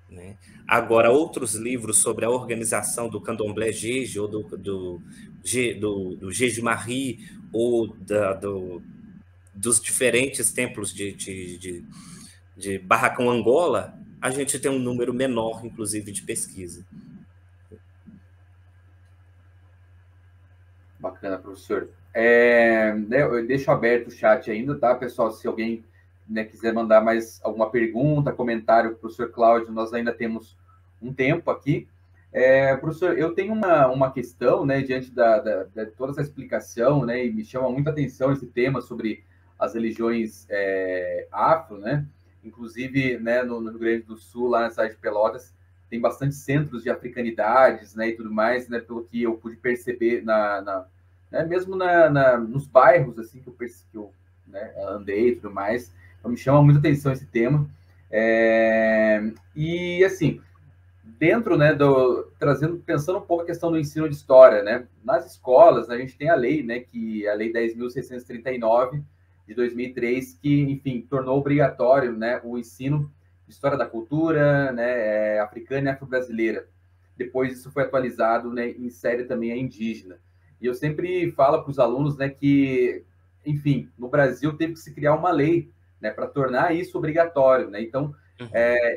né? Agora, outros livros sobre a organização do candomblé Jeje, ou do Jeje Marie, ou dos diferentes templos de Barracão Angola, a gente tem um número menor, inclusive, de pesquisa. Bacana, professor. Eu deixo aberto o chat ainda, tá, pessoal? Se alguém, né, quiser mandar mais alguma pergunta, comentário para o professor Cláudio, nós ainda temos um tempo aqui. Professor, eu tenho uma questão, né, diante de toda essa explicação, né, e me chama muita atenção esse tema sobre as religiões afro, né? Inclusive, né, no Rio Grande do Sul, lá na cidade de Pelotas, tem bastante centros de africanidades, né, e tudo mais, né, pelo que eu pude perceber né, mesmo nos bairros, assim, que eu né, andei e tudo mais. Então, me chama muita atenção esse tema. E, assim, dentro, né, pensando um pouco a questão do ensino de história, né, nas escolas, a gente tem a lei, né, a Lei 10.639, de 2003, que, enfim, tornou obrigatório, né, o ensino História da Cultura, né, africana e afro-brasileira. Depois isso foi atualizado, né, insere também a indígena. E eu sempre falo para os alunos, né, que, enfim, no Brasil teve que se criar uma lei, né, para tornar isso obrigatório, né? Então,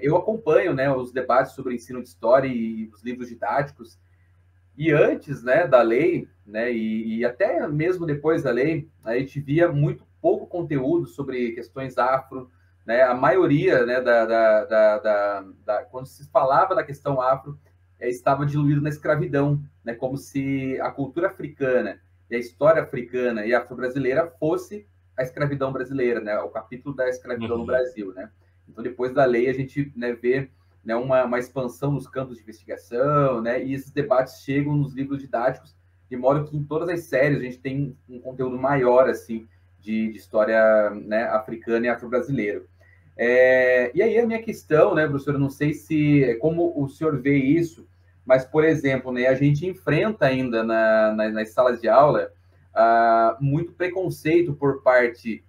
eu acompanho, né, os debates sobre o ensino de história e os livros didáticos. E antes, né, da lei, né, e até mesmo depois da lei, a gente via muito pouco conteúdo sobre questões afro, né? A maioria, né, quando se falava da questão afro, estava diluído na escravidão, né? Como se a cultura africana e a história africana e afro-brasileira fosse a escravidão brasileira, né? O capítulo da escravidão no Brasil, né? Então, depois da lei, a gente, né, vê, né, uma expansão nos campos de investigação, né? E esses debates chegam nos livros didáticos, de modo que em todas as séries a gente tem um conteúdo maior, assim, de história, né, africana e afro-brasileira. E aí a minha questão, né, professor, eu não sei como o senhor vê isso, mas, por exemplo, né, a gente enfrenta ainda nas salas de aula muito preconceito por parte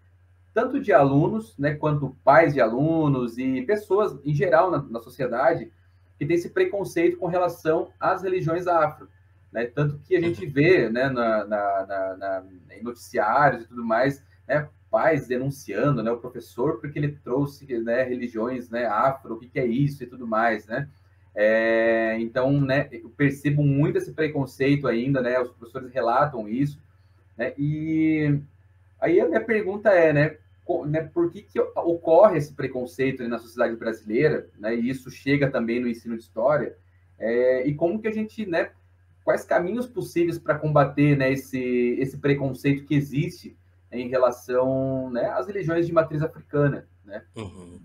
tanto de alunos, né, quanto pais de alunos e pessoas em geral na sociedade que tem esse preconceito com relação às religiões afro, né? Tanto que a gente vê, né, em noticiários e tudo mais, né, pais denunciando, né, o professor porque ele trouxe, né, religiões, né, afro, o que é isso e tudo mais, né? Então, né, eu percebo muito esse preconceito ainda, né? Os professores relatam isso, né? E aí a minha pergunta é, né, por que ocorre esse preconceito, né, na sociedade brasileira, né? E isso chega também no ensino de história, e como que a gente, né? Quais caminhos possíveis para combater, né, esse preconceito que existe em relação, né, às religiões de matriz africana, né? Uhum.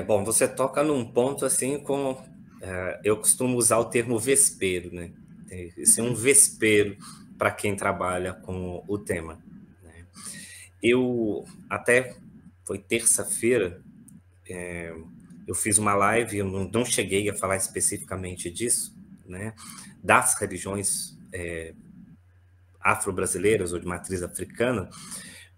Bom, você toca num ponto assim eu costumo usar o termo vespeiro, né? Esse é um vespeiro para quem trabalha com o tema, né? Foi terça-feira, eu fiz uma live, eu não cheguei a falar especificamente disso, né? Das religiões afro-brasileiras ou de matriz africana,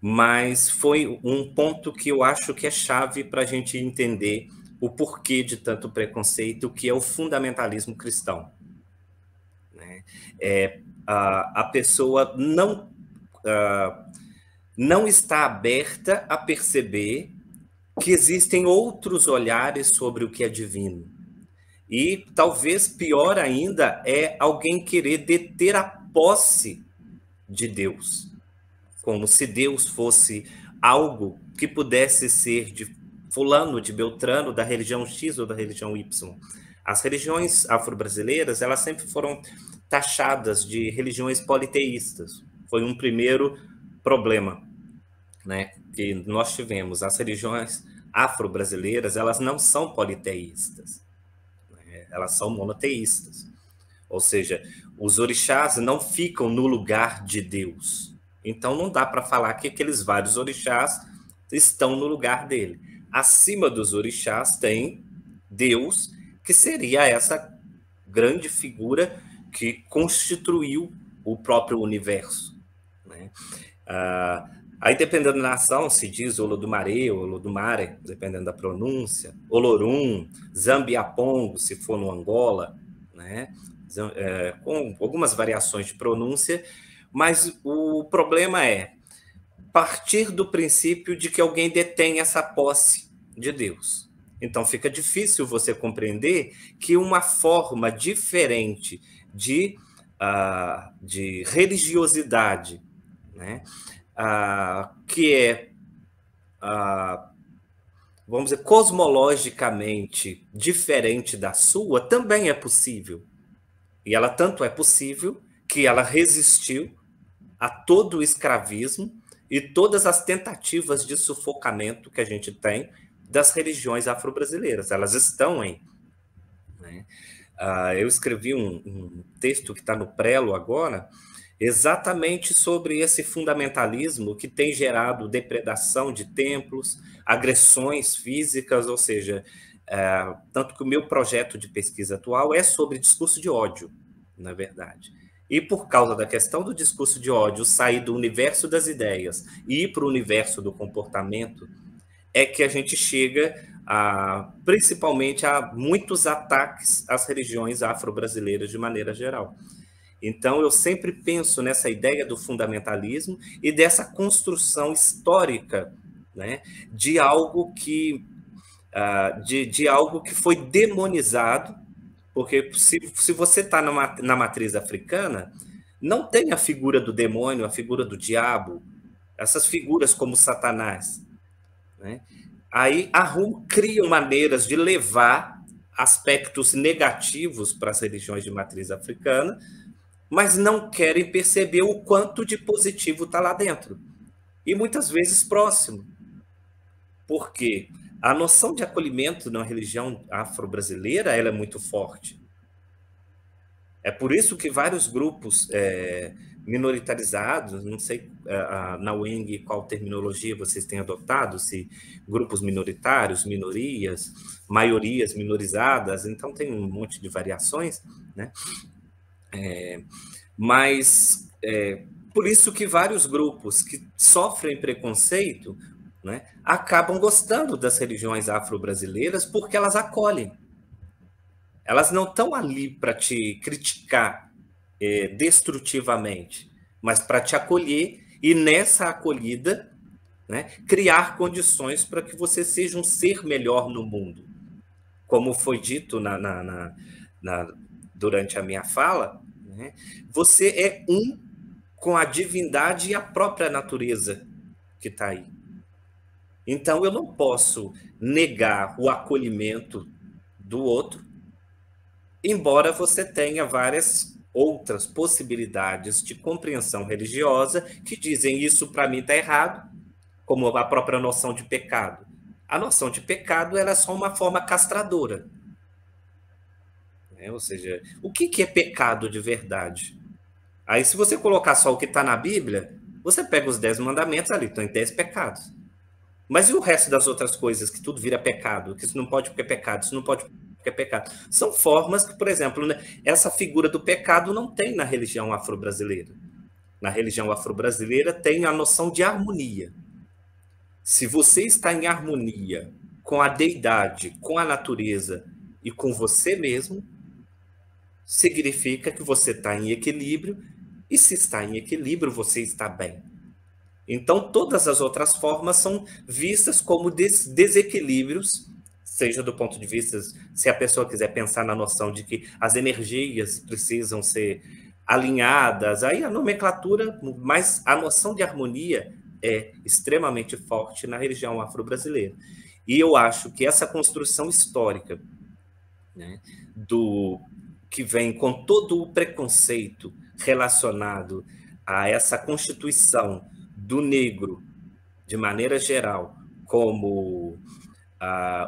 mas foi um ponto que eu acho que é chave para a gente entender o porquê de tanto preconceito, que é o fundamentalismo cristão, né? A pessoa não está aberta a perceber que existem outros olhares sobre o que é divino. E talvez pior ainda é alguém querer deter a posse de Deus, como se Deus fosse algo que pudesse ser de fulano, de Beltrano, da religião X ou da religião Y. As religiões afro-brasileiras, elas sempre foram taxadas de religiões politeístas. Foi um primeiro problema, né, que nós tivemos. As religiões afro-brasileiras, elas não são politeístas, né? Elas são monoteístas. Ou seja, os orixás não ficam no lugar de Deus. Então, não dá para falar que aqueles vários orixás estão no lugar dele. Acima dos orixás tem Deus, que seria essa grande figura que constituiu o próprio universo, né? Aí, dependendo da nação, se diz Olodumare, Olodumare, dependendo da pronúncia, Olorum, Zambiapongo, se for no Angola, né? Com algumas variações de pronúncia, mas o problema é partir do princípio de que alguém detém essa posse de Deus. Então, fica difícil você compreender que uma forma diferente de religiosidade, né, que é, vamos dizer, cosmologicamente diferente da sua, também é possível. E ela tanto é possível que ela resistiu a todo o escravismo e todas as tentativas de sufocamento que a gente tem das religiões afro-brasileiras. Elas estão aí, né? Eu escrevi um texto que está no Prelo agora, exatamente sobre esse fundamentalismo que tem gerado depredação de templos, agressões físicas, ou seja, tanto que o meu projeto de pesquisa atual é sobre discurso de ódio, na verdade. E por causa da questão do discurso de ódio sair do universo das ideias e ir para o universo do comportamento, é que a gente chega principalmente a muitos ataques às religiões afro-brasileiras de maneira geral. Então, eu sempre penso nessa ideia do fundamentalismo e dessa construção histórica, né, de algo que foi demonizado, porque se você está na matriz africana, não tem a figura do demônio, a figura do diabo, essas figuras como Satanás, né? Aí criam maneiras de levar aspectos negativos para as religiões de matriz africana, mas não querem perceber o quanto de positivo está lá dentro. E muitas vezes próximo. Por quê? A noção de acolhimento na religião afro-brasileira ela é muito forte. É por isso que vários grupos minoritarizados, não sei na UENG qual terminologia vocês têm adotado, se grupos minoritários, minorias, maiorias minorizadas, então tem um monte de variações, né? Mas por isso que vários grupos que sofrem preconceito, né, acabam gostando das religiões afro-brasileiras porque elas acolhem. Elas não estão ali para te criticar destrutivamente, mas para te acolher e nessa acolhida, né, criar condições para que você seja um ser melhor no mundo. Como foi dito durante a minha fala, né, você é um com a divindade e a própria natureza que está aí. Então, eu não posso negar o acolhimento do outro, embora você tenha várias outras possibilidades de compreensão religiosa que dizem isso para mim está errado, como a própria noção de pecado. A noção de pecado ela é só uma forma castradora. Ou seja, o que é pecado de verdade? Aí, se você colocar só o que está na Bíblia, você pega os 10 mandamentos ali, tem 10 pecados. Mas e o resto das outras coisas, que tudo vira pecado? Que isso não pode porque é pecado, isso não pode porque é pecado. São formas que, por exemplo, né, essa figura do pecado não tem na religião afro-brasileira. Na religião afro-brasileira tem a noção de harmonia. Se você está em harmonia com a deidade, com a natureza e com você mesmo, significa que você está em equilíbrio, e se está em equilíbrio, você está bem. Então, todas as outras formas são vistas como desequilíbrios, seja do ponto de vista, se a pessoa quiser pensar na noção de que as energias precisam ser alinhadas, aí a nomenclatura, mas a noção de harmonia é extremamente forte na religião afro-brasileira. E eu acho que essa construção histórica, né, que vem com todo o preconceito relacionado a essa constituição do negro, de maneira geral, como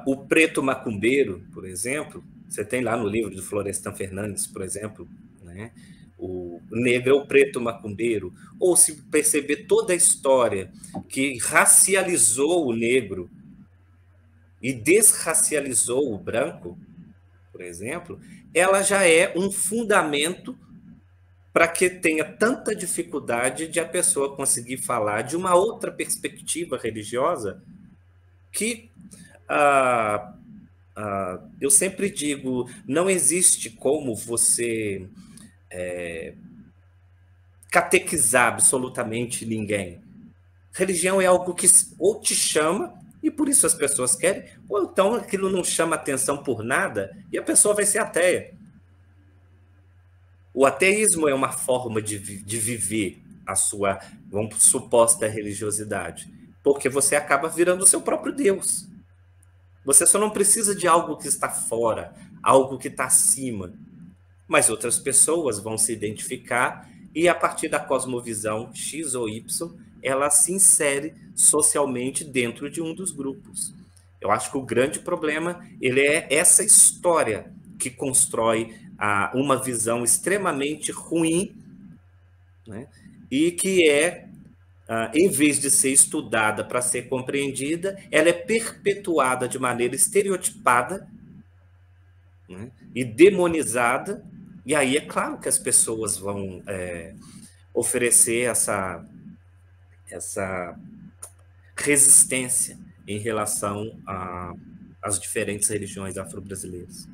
o preto macumbeiro, por exemplo, você tem lá no livro de Florestan Fernandes, por exemplo, né? O negro é o preto macumbeiro, ou se perceber toda a história que racializou o negro e desracializou o branco, por exemplo, ela já é um fundamento para que tenha tanta dificuldade de a pessoa conseguir falar de uma outra perspectiva religiosa que, eu sempre digo, não existe como você catequizar absolutamente ninguém. Religião é algo que ou te chama, e por isso as pessoas querem, ou então aquilo não chama atenção por nada, e a pessoa vai ser ateia. O ateísmo é uma forma de viver a sua suposta religiosidade, porque você acaba virando o seu próprio Deus. Você só não precisa de algo que está fora, algo que está acima. Mas outras pessoas vão se identificar e, a partir da cosmovisão X ou Y, ela se insere socialmente dentro de um dos grupos. Eu acho que o grande problema ele é essa história que constrói uma visão extremamente ruim, né? E que em vez de ser estudada para ser compreendida, ela é perpetuada de maneira estereotipada, né? E demonizada, e aí é claro que as pessoas vão oferecer essa resistência em relação às diferentes religiões afro-brasileiras.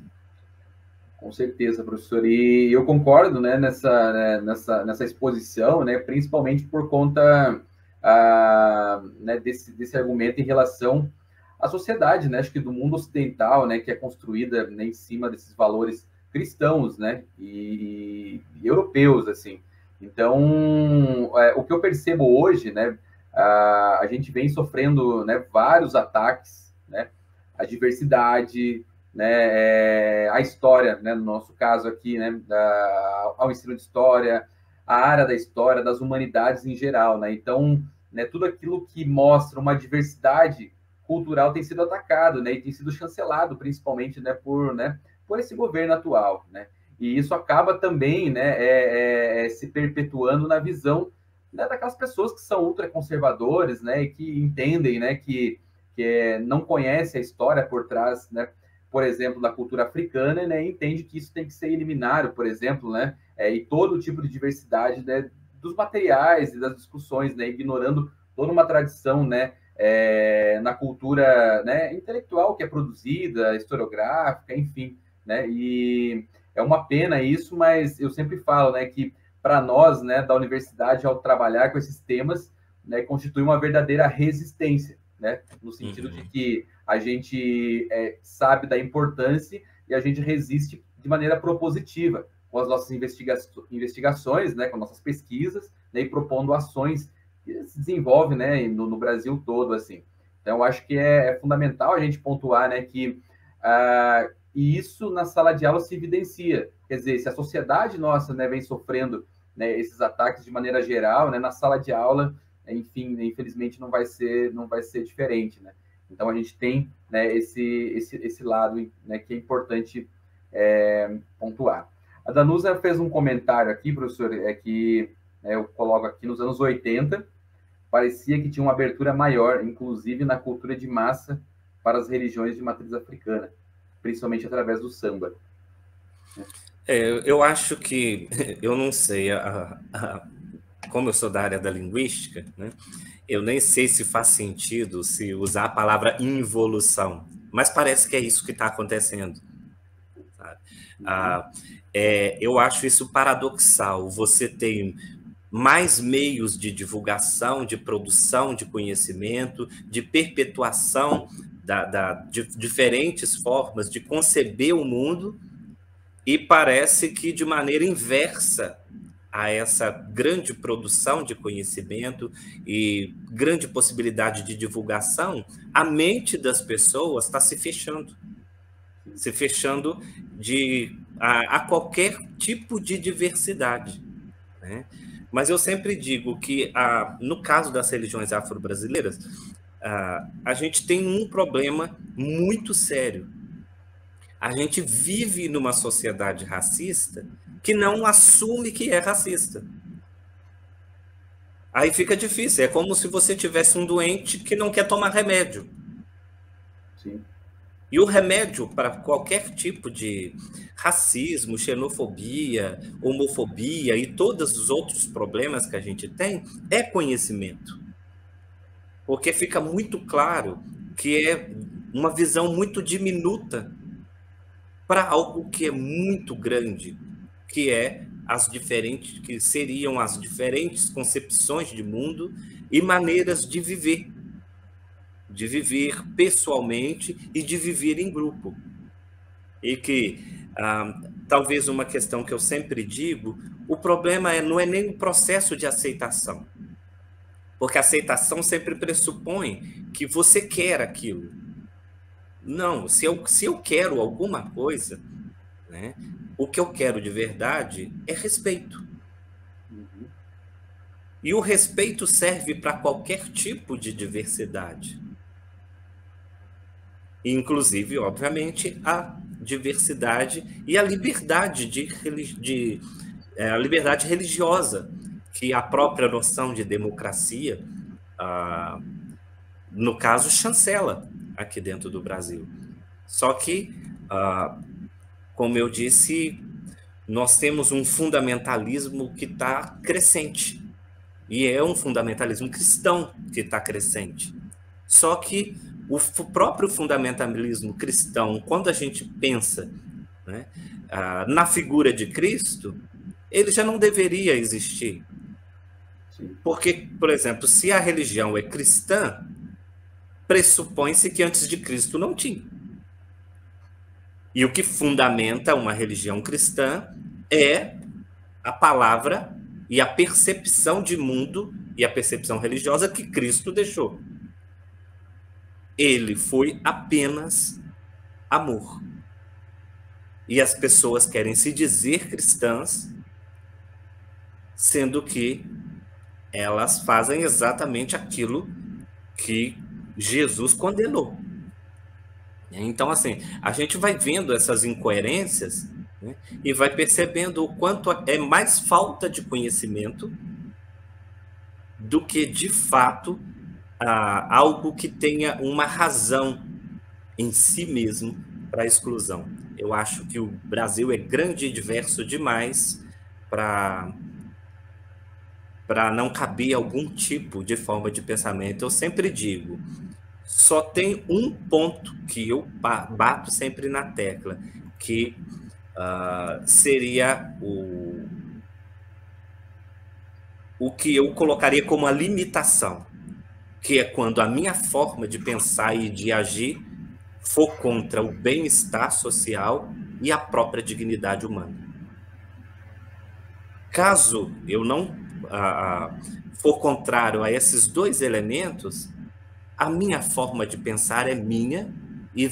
Com certeza, professor. E eu concordo, né, nessa exposição, né, principalmente por conta né, desse argumento em relação à sociedade, né, acho que do mundo ocidental, né, que é construída, né, em cima desses valores cristãos, né, e europeus, assim. Então, o que eu percebo hoje, né, a gente vem sofrendo, né, vários ataques, né, à diversidade, né, a história, né, no nosso caso aqui, né, ao ensino de história, a área da história, das humanidades em geral, né, então, né, tudo aquilo que mostra uma diversidade cultural tem sido atacado, né, e tem sido chancelado, principalmente, né, por esse governo atual, né, e isso acaba também, né, se perpetuando na visão, né, daquelas pessoas que são ultraconservadores, né, e que entendem, né, que não conhecem a história por trás, né, por exemplo, da cultura africana, né, e entende que isso tem que ser eliminado, por exemplo, né, e todo tipo de diversidade, né, dos materiais e das discussões, né, ignorando toda uma tradição, né, na cultura, né, intelectual que é produzida, historiográfica, enfim, né, e é uma pena isso, mas eu sempre falo, né, que para nós, né, da universidade, ao trabalhar com esses temas, né, constitui uma verdadeira resistência, né, no sentido de que a gente sabe da importância e a gente resiste de maneira propositiva com as nossas investigações, né, com nossas pesquisas, né, e propondo ações que se desenvolvem, né, no Brasil todo, assim. Então, eu acho que é fundamental a gente pontuar, né, que e isso na sala de aula se evidencia. Quer dizer, se a sociedade nossa, né, vem sofrendo, né, esses ataques de maneira geral, né, na sala de aula, enfim, infelizmente não vai ser diferente, né? Então a gente tem, né, esse lado, né, que é importante pontuar. A Danusa fez um comentário aqui, professor, que eu coloco aqui nos anos 80, parecia que tinha uma abertura maior, inclusive na cultura de massa para as religiões de matriz africana, principalmente através do samba. Eu acho que, eu não sei, como eu sou da área da linguística, né, eu nem sei se faz sentido se usar a palavra involução, mas parece que é isso que está acontecendo. Sabe? Eu acho isso paradoxal. Você tem mais meios de divulgação, de produção de conhecimento, de perpetuação de diferentes formas de conceber o mundo, e parece que de maneira inversa a essa grande produção de conhecimento e grande possibilidade de divulgação, a mente das pessoas está se fechando a qualquer tipo de diversidade, né? Mas eu sempre digo que, no caso das religiões afro-brasileiras, a gente tem um problema muito sério. A gente vive numa sociedade racista que não assume que é racista. Aí fica difícil. É como se você tivesse um doente que não quer tomar remédio. Sim. E o remédio para qualquer tipo de racismo, xenofobia, homofobia e todos os outros problemas que a gente tem é conhecimento. Porque fica muito claro que é uma visão muito diminuta para algo que é muito grande, que seriam as diferentes concepções de mundo e maneiras de viver pessoalmente e de viver em grupo. E que, talvez uma questão que eu sempre digo, o problema não é nem o processo de aceitação, porque a aceitação sempre pressupõe que você quer aquilo. Não, se eu quero alguma coisa, né, o que eu quero de verdade é respeito. E o respeito serve para qualquer tipo de diversidade. Inclusive, obviamente, a diversidade e a liberdade a liberdade religiosa, que a própria noção de democracia, no caso, chancela aqui dentro do Brasil. Só que, como eu disse, nós temos um fundamentalismo que está crescente, e é um fundamentalismo cristão que está crescente. Só que o próprio fundamentalismo cristão, quando a gente pensa, né, na figura de Cristo, ele já não deveria existir. Porque, por exemplo, se a religião é cristã, pressupõe-se que antes de Cristo não tinha. E o que fundamenta uma religião cristã é a palavra e a percepção de mundo e a percepção religiosa que Cristo deixou. Ele foi apenas amor. E as pessoas querem se dizer cristãs, sendo que elas fazem exatamente aquilo que Jesus condenou. Então, assim, a gente vai vendo essas incoerências, né, e vai percebendo o quanto é mais falta de conhecimento do que, de fato, algo que tenha uma razão em si mesmo para a exclusão. Eu acho que o Brasil é grande e diverso demais para não caber algum tipo de forma de pensamento. Eu sempre digo, só tem um ponto que eu bato sempre na tecla, que seria o que eu colocaria como a limitação, que é quando a minha forma de pensar e de agir for contra o bem-estar social e a própria dignidade humana. Caso eu não for contrário a esses dois elementos, a minha forma de pensar é minha e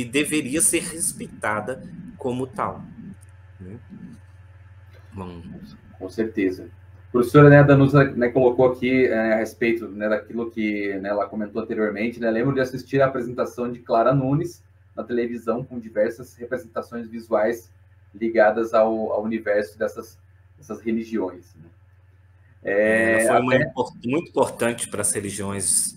deveria ser respeitada como tal. Bom. Com certeza. A professora, né, Danusa, né, colocou aqui a respeito, né, daquilo que, né, ela comentou anteriormente, né, lembro de assistir a apresentação de Clara Nunes na televisão com diversas representações visuais ligadas ao universo dessas religiões. Né? Foi muito importante para as religiões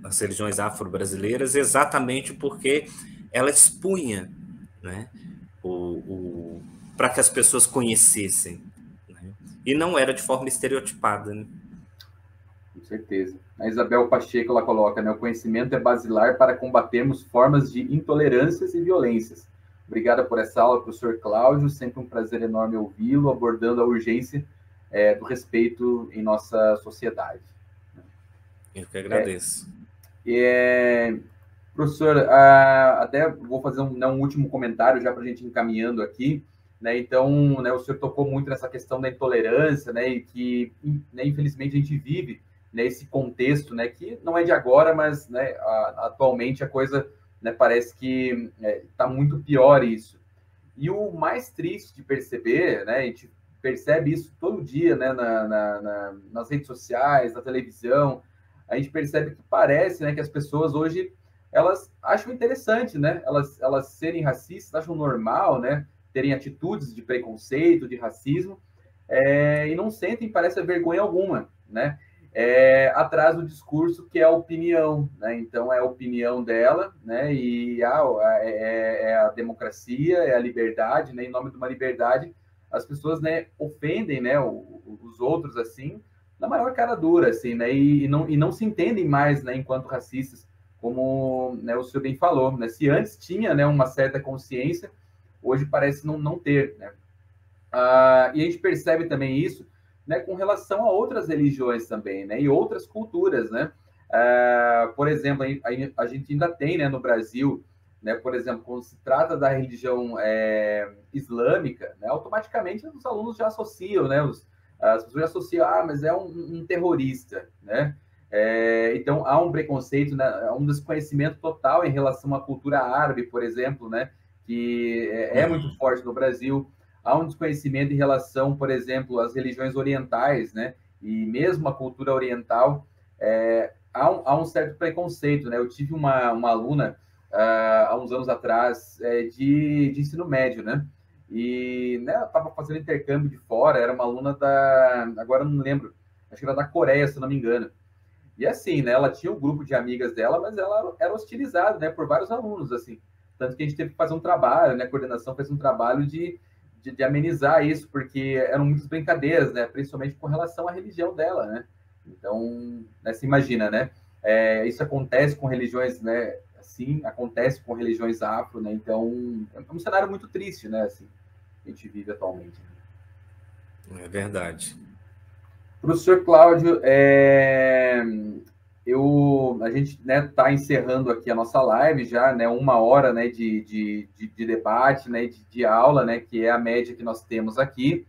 as religiões afro-brasileiras, exatamente porque ela expunha, né, para que as pessoas conhecessem, né? E não era de forma estereotipada. Né? Com certeza. A Isabel Pacheco, ela coloca, né, o conhecimento é basilar para combatermos formas de intolerâncias e violências. Obrigada por essa aula, professor Cláudio, sempre um prazer enorme ouvi-lo, abordando a urgência do respeito em nossa sociedade. Eu que agradeço. Professor, até vou fazer um último comentário já para a gente ir encaminhando aqui, né? Então, né, o senhor tocou muito nessa questão da intolerância, né, e que, né, infelizmente, a gente vive, né, esse contexto, né, que não é de agora, mas, né, atualmente a coisa, né, parece que está muito pior isso. E o mais triste de perceber, né, a gente percebe isso todo dia, né, nas redes sociais, na televisão, a gente percebe que parece, né, que as pessoas hoje, elas acham interessante, né, elas serem racistas, acham normal, né, terem atitudes de preconceito, de racismo, e não sentem, parece, vergonha alguma, né, atrás do discurso que é a opinião, né, então é a opinião dela, né, e é a democracia, é a liberdade, né, em nome de uma liberdade, as pessoas, né, ofendem, né, os outros, assim, na maior cara dura, assim, né, e não se entendem mais, né, enquanto racistas, como, né, o senhor bem falou, né, se antes tinha, né, uma certa consciência, hoje parece não ter, né, e a gente percebe também isso, né, com relação a outras religiões também, né, e outras culturas, né, por exemplo, a gente ainda tem, né, no Brasil, né, por exemplo, quando se trata da religião islâmica, né, automaticamente os alunos já associam, né, as pessoas já associam, mas é um terrorista, né? Então há um preconceito, né, há um desconhecimento total em relação à cultura árabe, por exemplo, né, que é muito forte no Brasil. Há um desconhecimento em relação, por exemplo, às religiões orientais, né, e mesmo a cultura oriental, há um certo preconceito, né? Eu tive uma aluna há uns anos atrás de ensino médio, né? E, né, ela estava fazendo intercâmbio de fora, era uma aluna agora eu não lembro, acho que era da Coreia, se não me engano. E assim, né, ela tinha um grupo de amigas dela, mas ela era hostilizada, né, por vários alunos, assim. Tanto que a gente teve que fazer um trabalho, né, a coordenação fez um trabalho de amenizar isso, porque eram muitas brincadeiras, né, principalmente com relação à religião dela, né. Então, né, se imagina, né, isso acontece com religiões, né, assim, acontece com religiões afro, né, então é um cenário muito triste, né, assim, que a gente vive atualmente. É verdade. Professor Cláudio, a gente, né, está encerrando aqui a nossa live já, né, 1 hora, né, de debate, né, de aula, né, que é a média que nós temos aqui.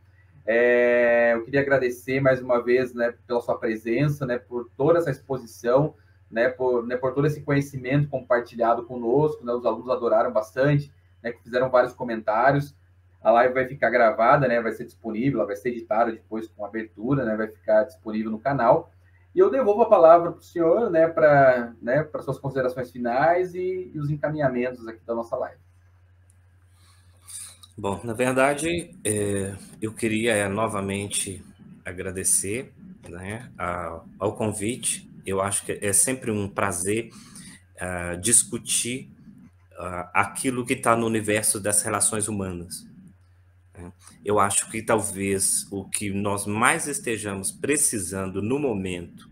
Eu queria agradecer mais uma vez, né, pela sua presença, né, por toda essa exposição, né, por todo esse conhecimento compartilhado conosco, né, os alunos adoraram bastante, né, fizeram vários comentários. A live vai ficar gravada, né, vai ser disponível, ela vai ser editada depois com abertura, né, vai ficar disponível no canal. E eu devolvo a palavra para o senhor, né, para suas considerações finais e os encaminhamentos aqui da nossa live. Bom, na verdade, eu queria novamente agradecer, né, ao convite. Eu acho que é sempre um prazer discutir aquilo que está no universo das relações humanas. Eu acho que talvez o que nós mais estejamos precisando no momento,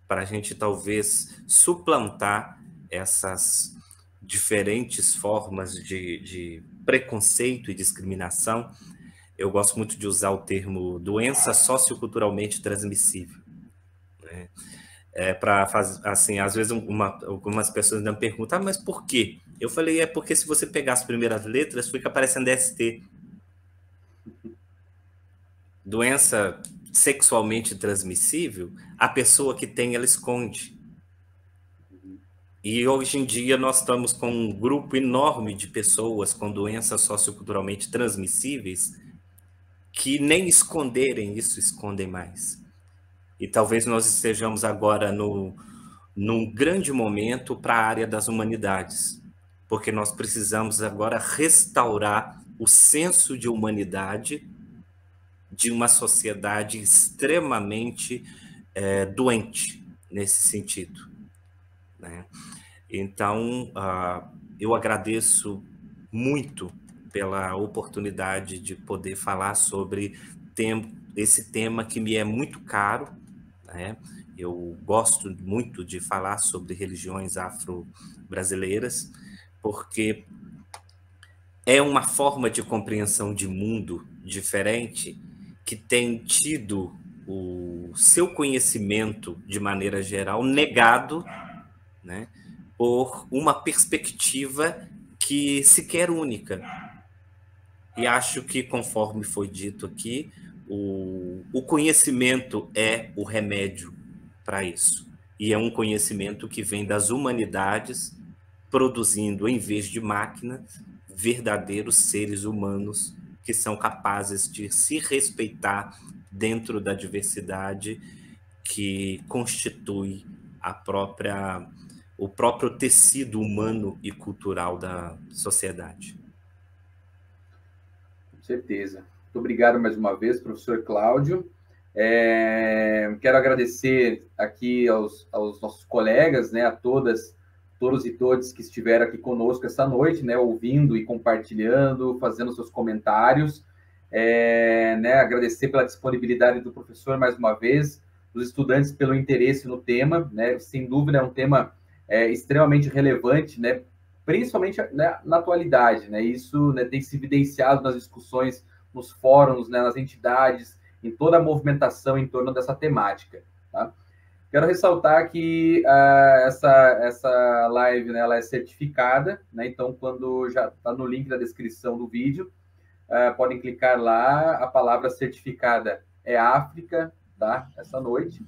para a gente talvez suplantar essas diferentes formas de preconceito e discriminação, eu gosto muito de usar o termo doença socioculturalmente transmissível, né? Para fazer assim, às vezes algumas pessoas me perguntam, mas por quê? Eu falei, é porque se você pegar as primeiras letras, fica aparecendo ST. Doença sexualmente transmissível, a pessoa que tem, ela esconde. E hoje em dia nós estamos com um grupo enorme de pessoas com doenças socioculturalmente transmissíveis que nem esconderem isso, escondem mais. E talvez nós estejamos agora num grande momento para a área das humanidades, porque nós precisamos agora restaurar o senso de humanidade de uma sociedade extremamente doente nesse sentido, né? Então, eu agradeço muito pela oportunidade de poder falar sobre esse tema que me é muito caro, né? Eu gosto muito de falar sobre religiões afro-brasileiras, porque é uma forma de compreensão de mundo diferente que tem tido o seu conhecimento, de maneira geral, negado, né, por uma perspectiva que sequer única. E acho que, conforme foi dito aqui, o conhecimento é o remédio para isso. E é um conhecimento que vem das humanidades, produzindo, em vez de máquinas, verdadeiros seres humanos que são capazes de se respeitar dentro da diversidade que constitui o próprio tecido humano e cultural da sociedade. Com certeza. Muito obrigado mais uma vez, professor Cláudio. Quero agradecer aqui aos nossos colegas, né, a todos e todas que estiveram aqui conosco essa noite, né, ouvindo e compartilhando, fazendo seus comentários. Né, agradecer pela disponibilidade do professor mais uma vez, dos estudantes pelo interesse no tema, né, sem dúvida é um tema extremamente relevante, né, principalmente, né, na atualidade, né, isso, né, tem se evidenciado nas discussões, nos fóruns, né, nas entidades, em toda a movimentação em torno dessa temática, tá? Quero ressaltar que essa live, né, ela é certificada, né, então quando já está no link da descrição do vídeo, podem clicar lá, a palavra certificada é África, tá? Essa noite.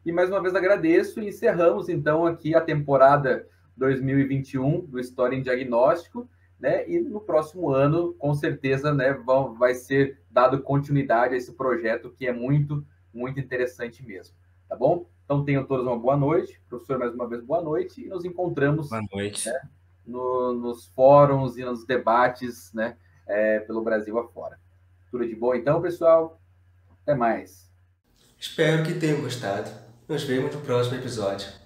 E mais uma vez agradeço e encerramos então aqui a temporada 2021 do História em Diagnóstico, né? E no próximo ano, com certeza, né, vai ser dado continuidade a esse projeto que é muito, muito interessante mesmo, tá bom? Então tenham todos uma boa noite, professor, mais uma vez boa noite, e nos encontramos, boa noite, né, nos fóruns e nos debates, né, pelo Brasil afora. Tudo de bom então, pessoal? Até mais. Espero que tenham gostado. Nos vemos no próximo episódio.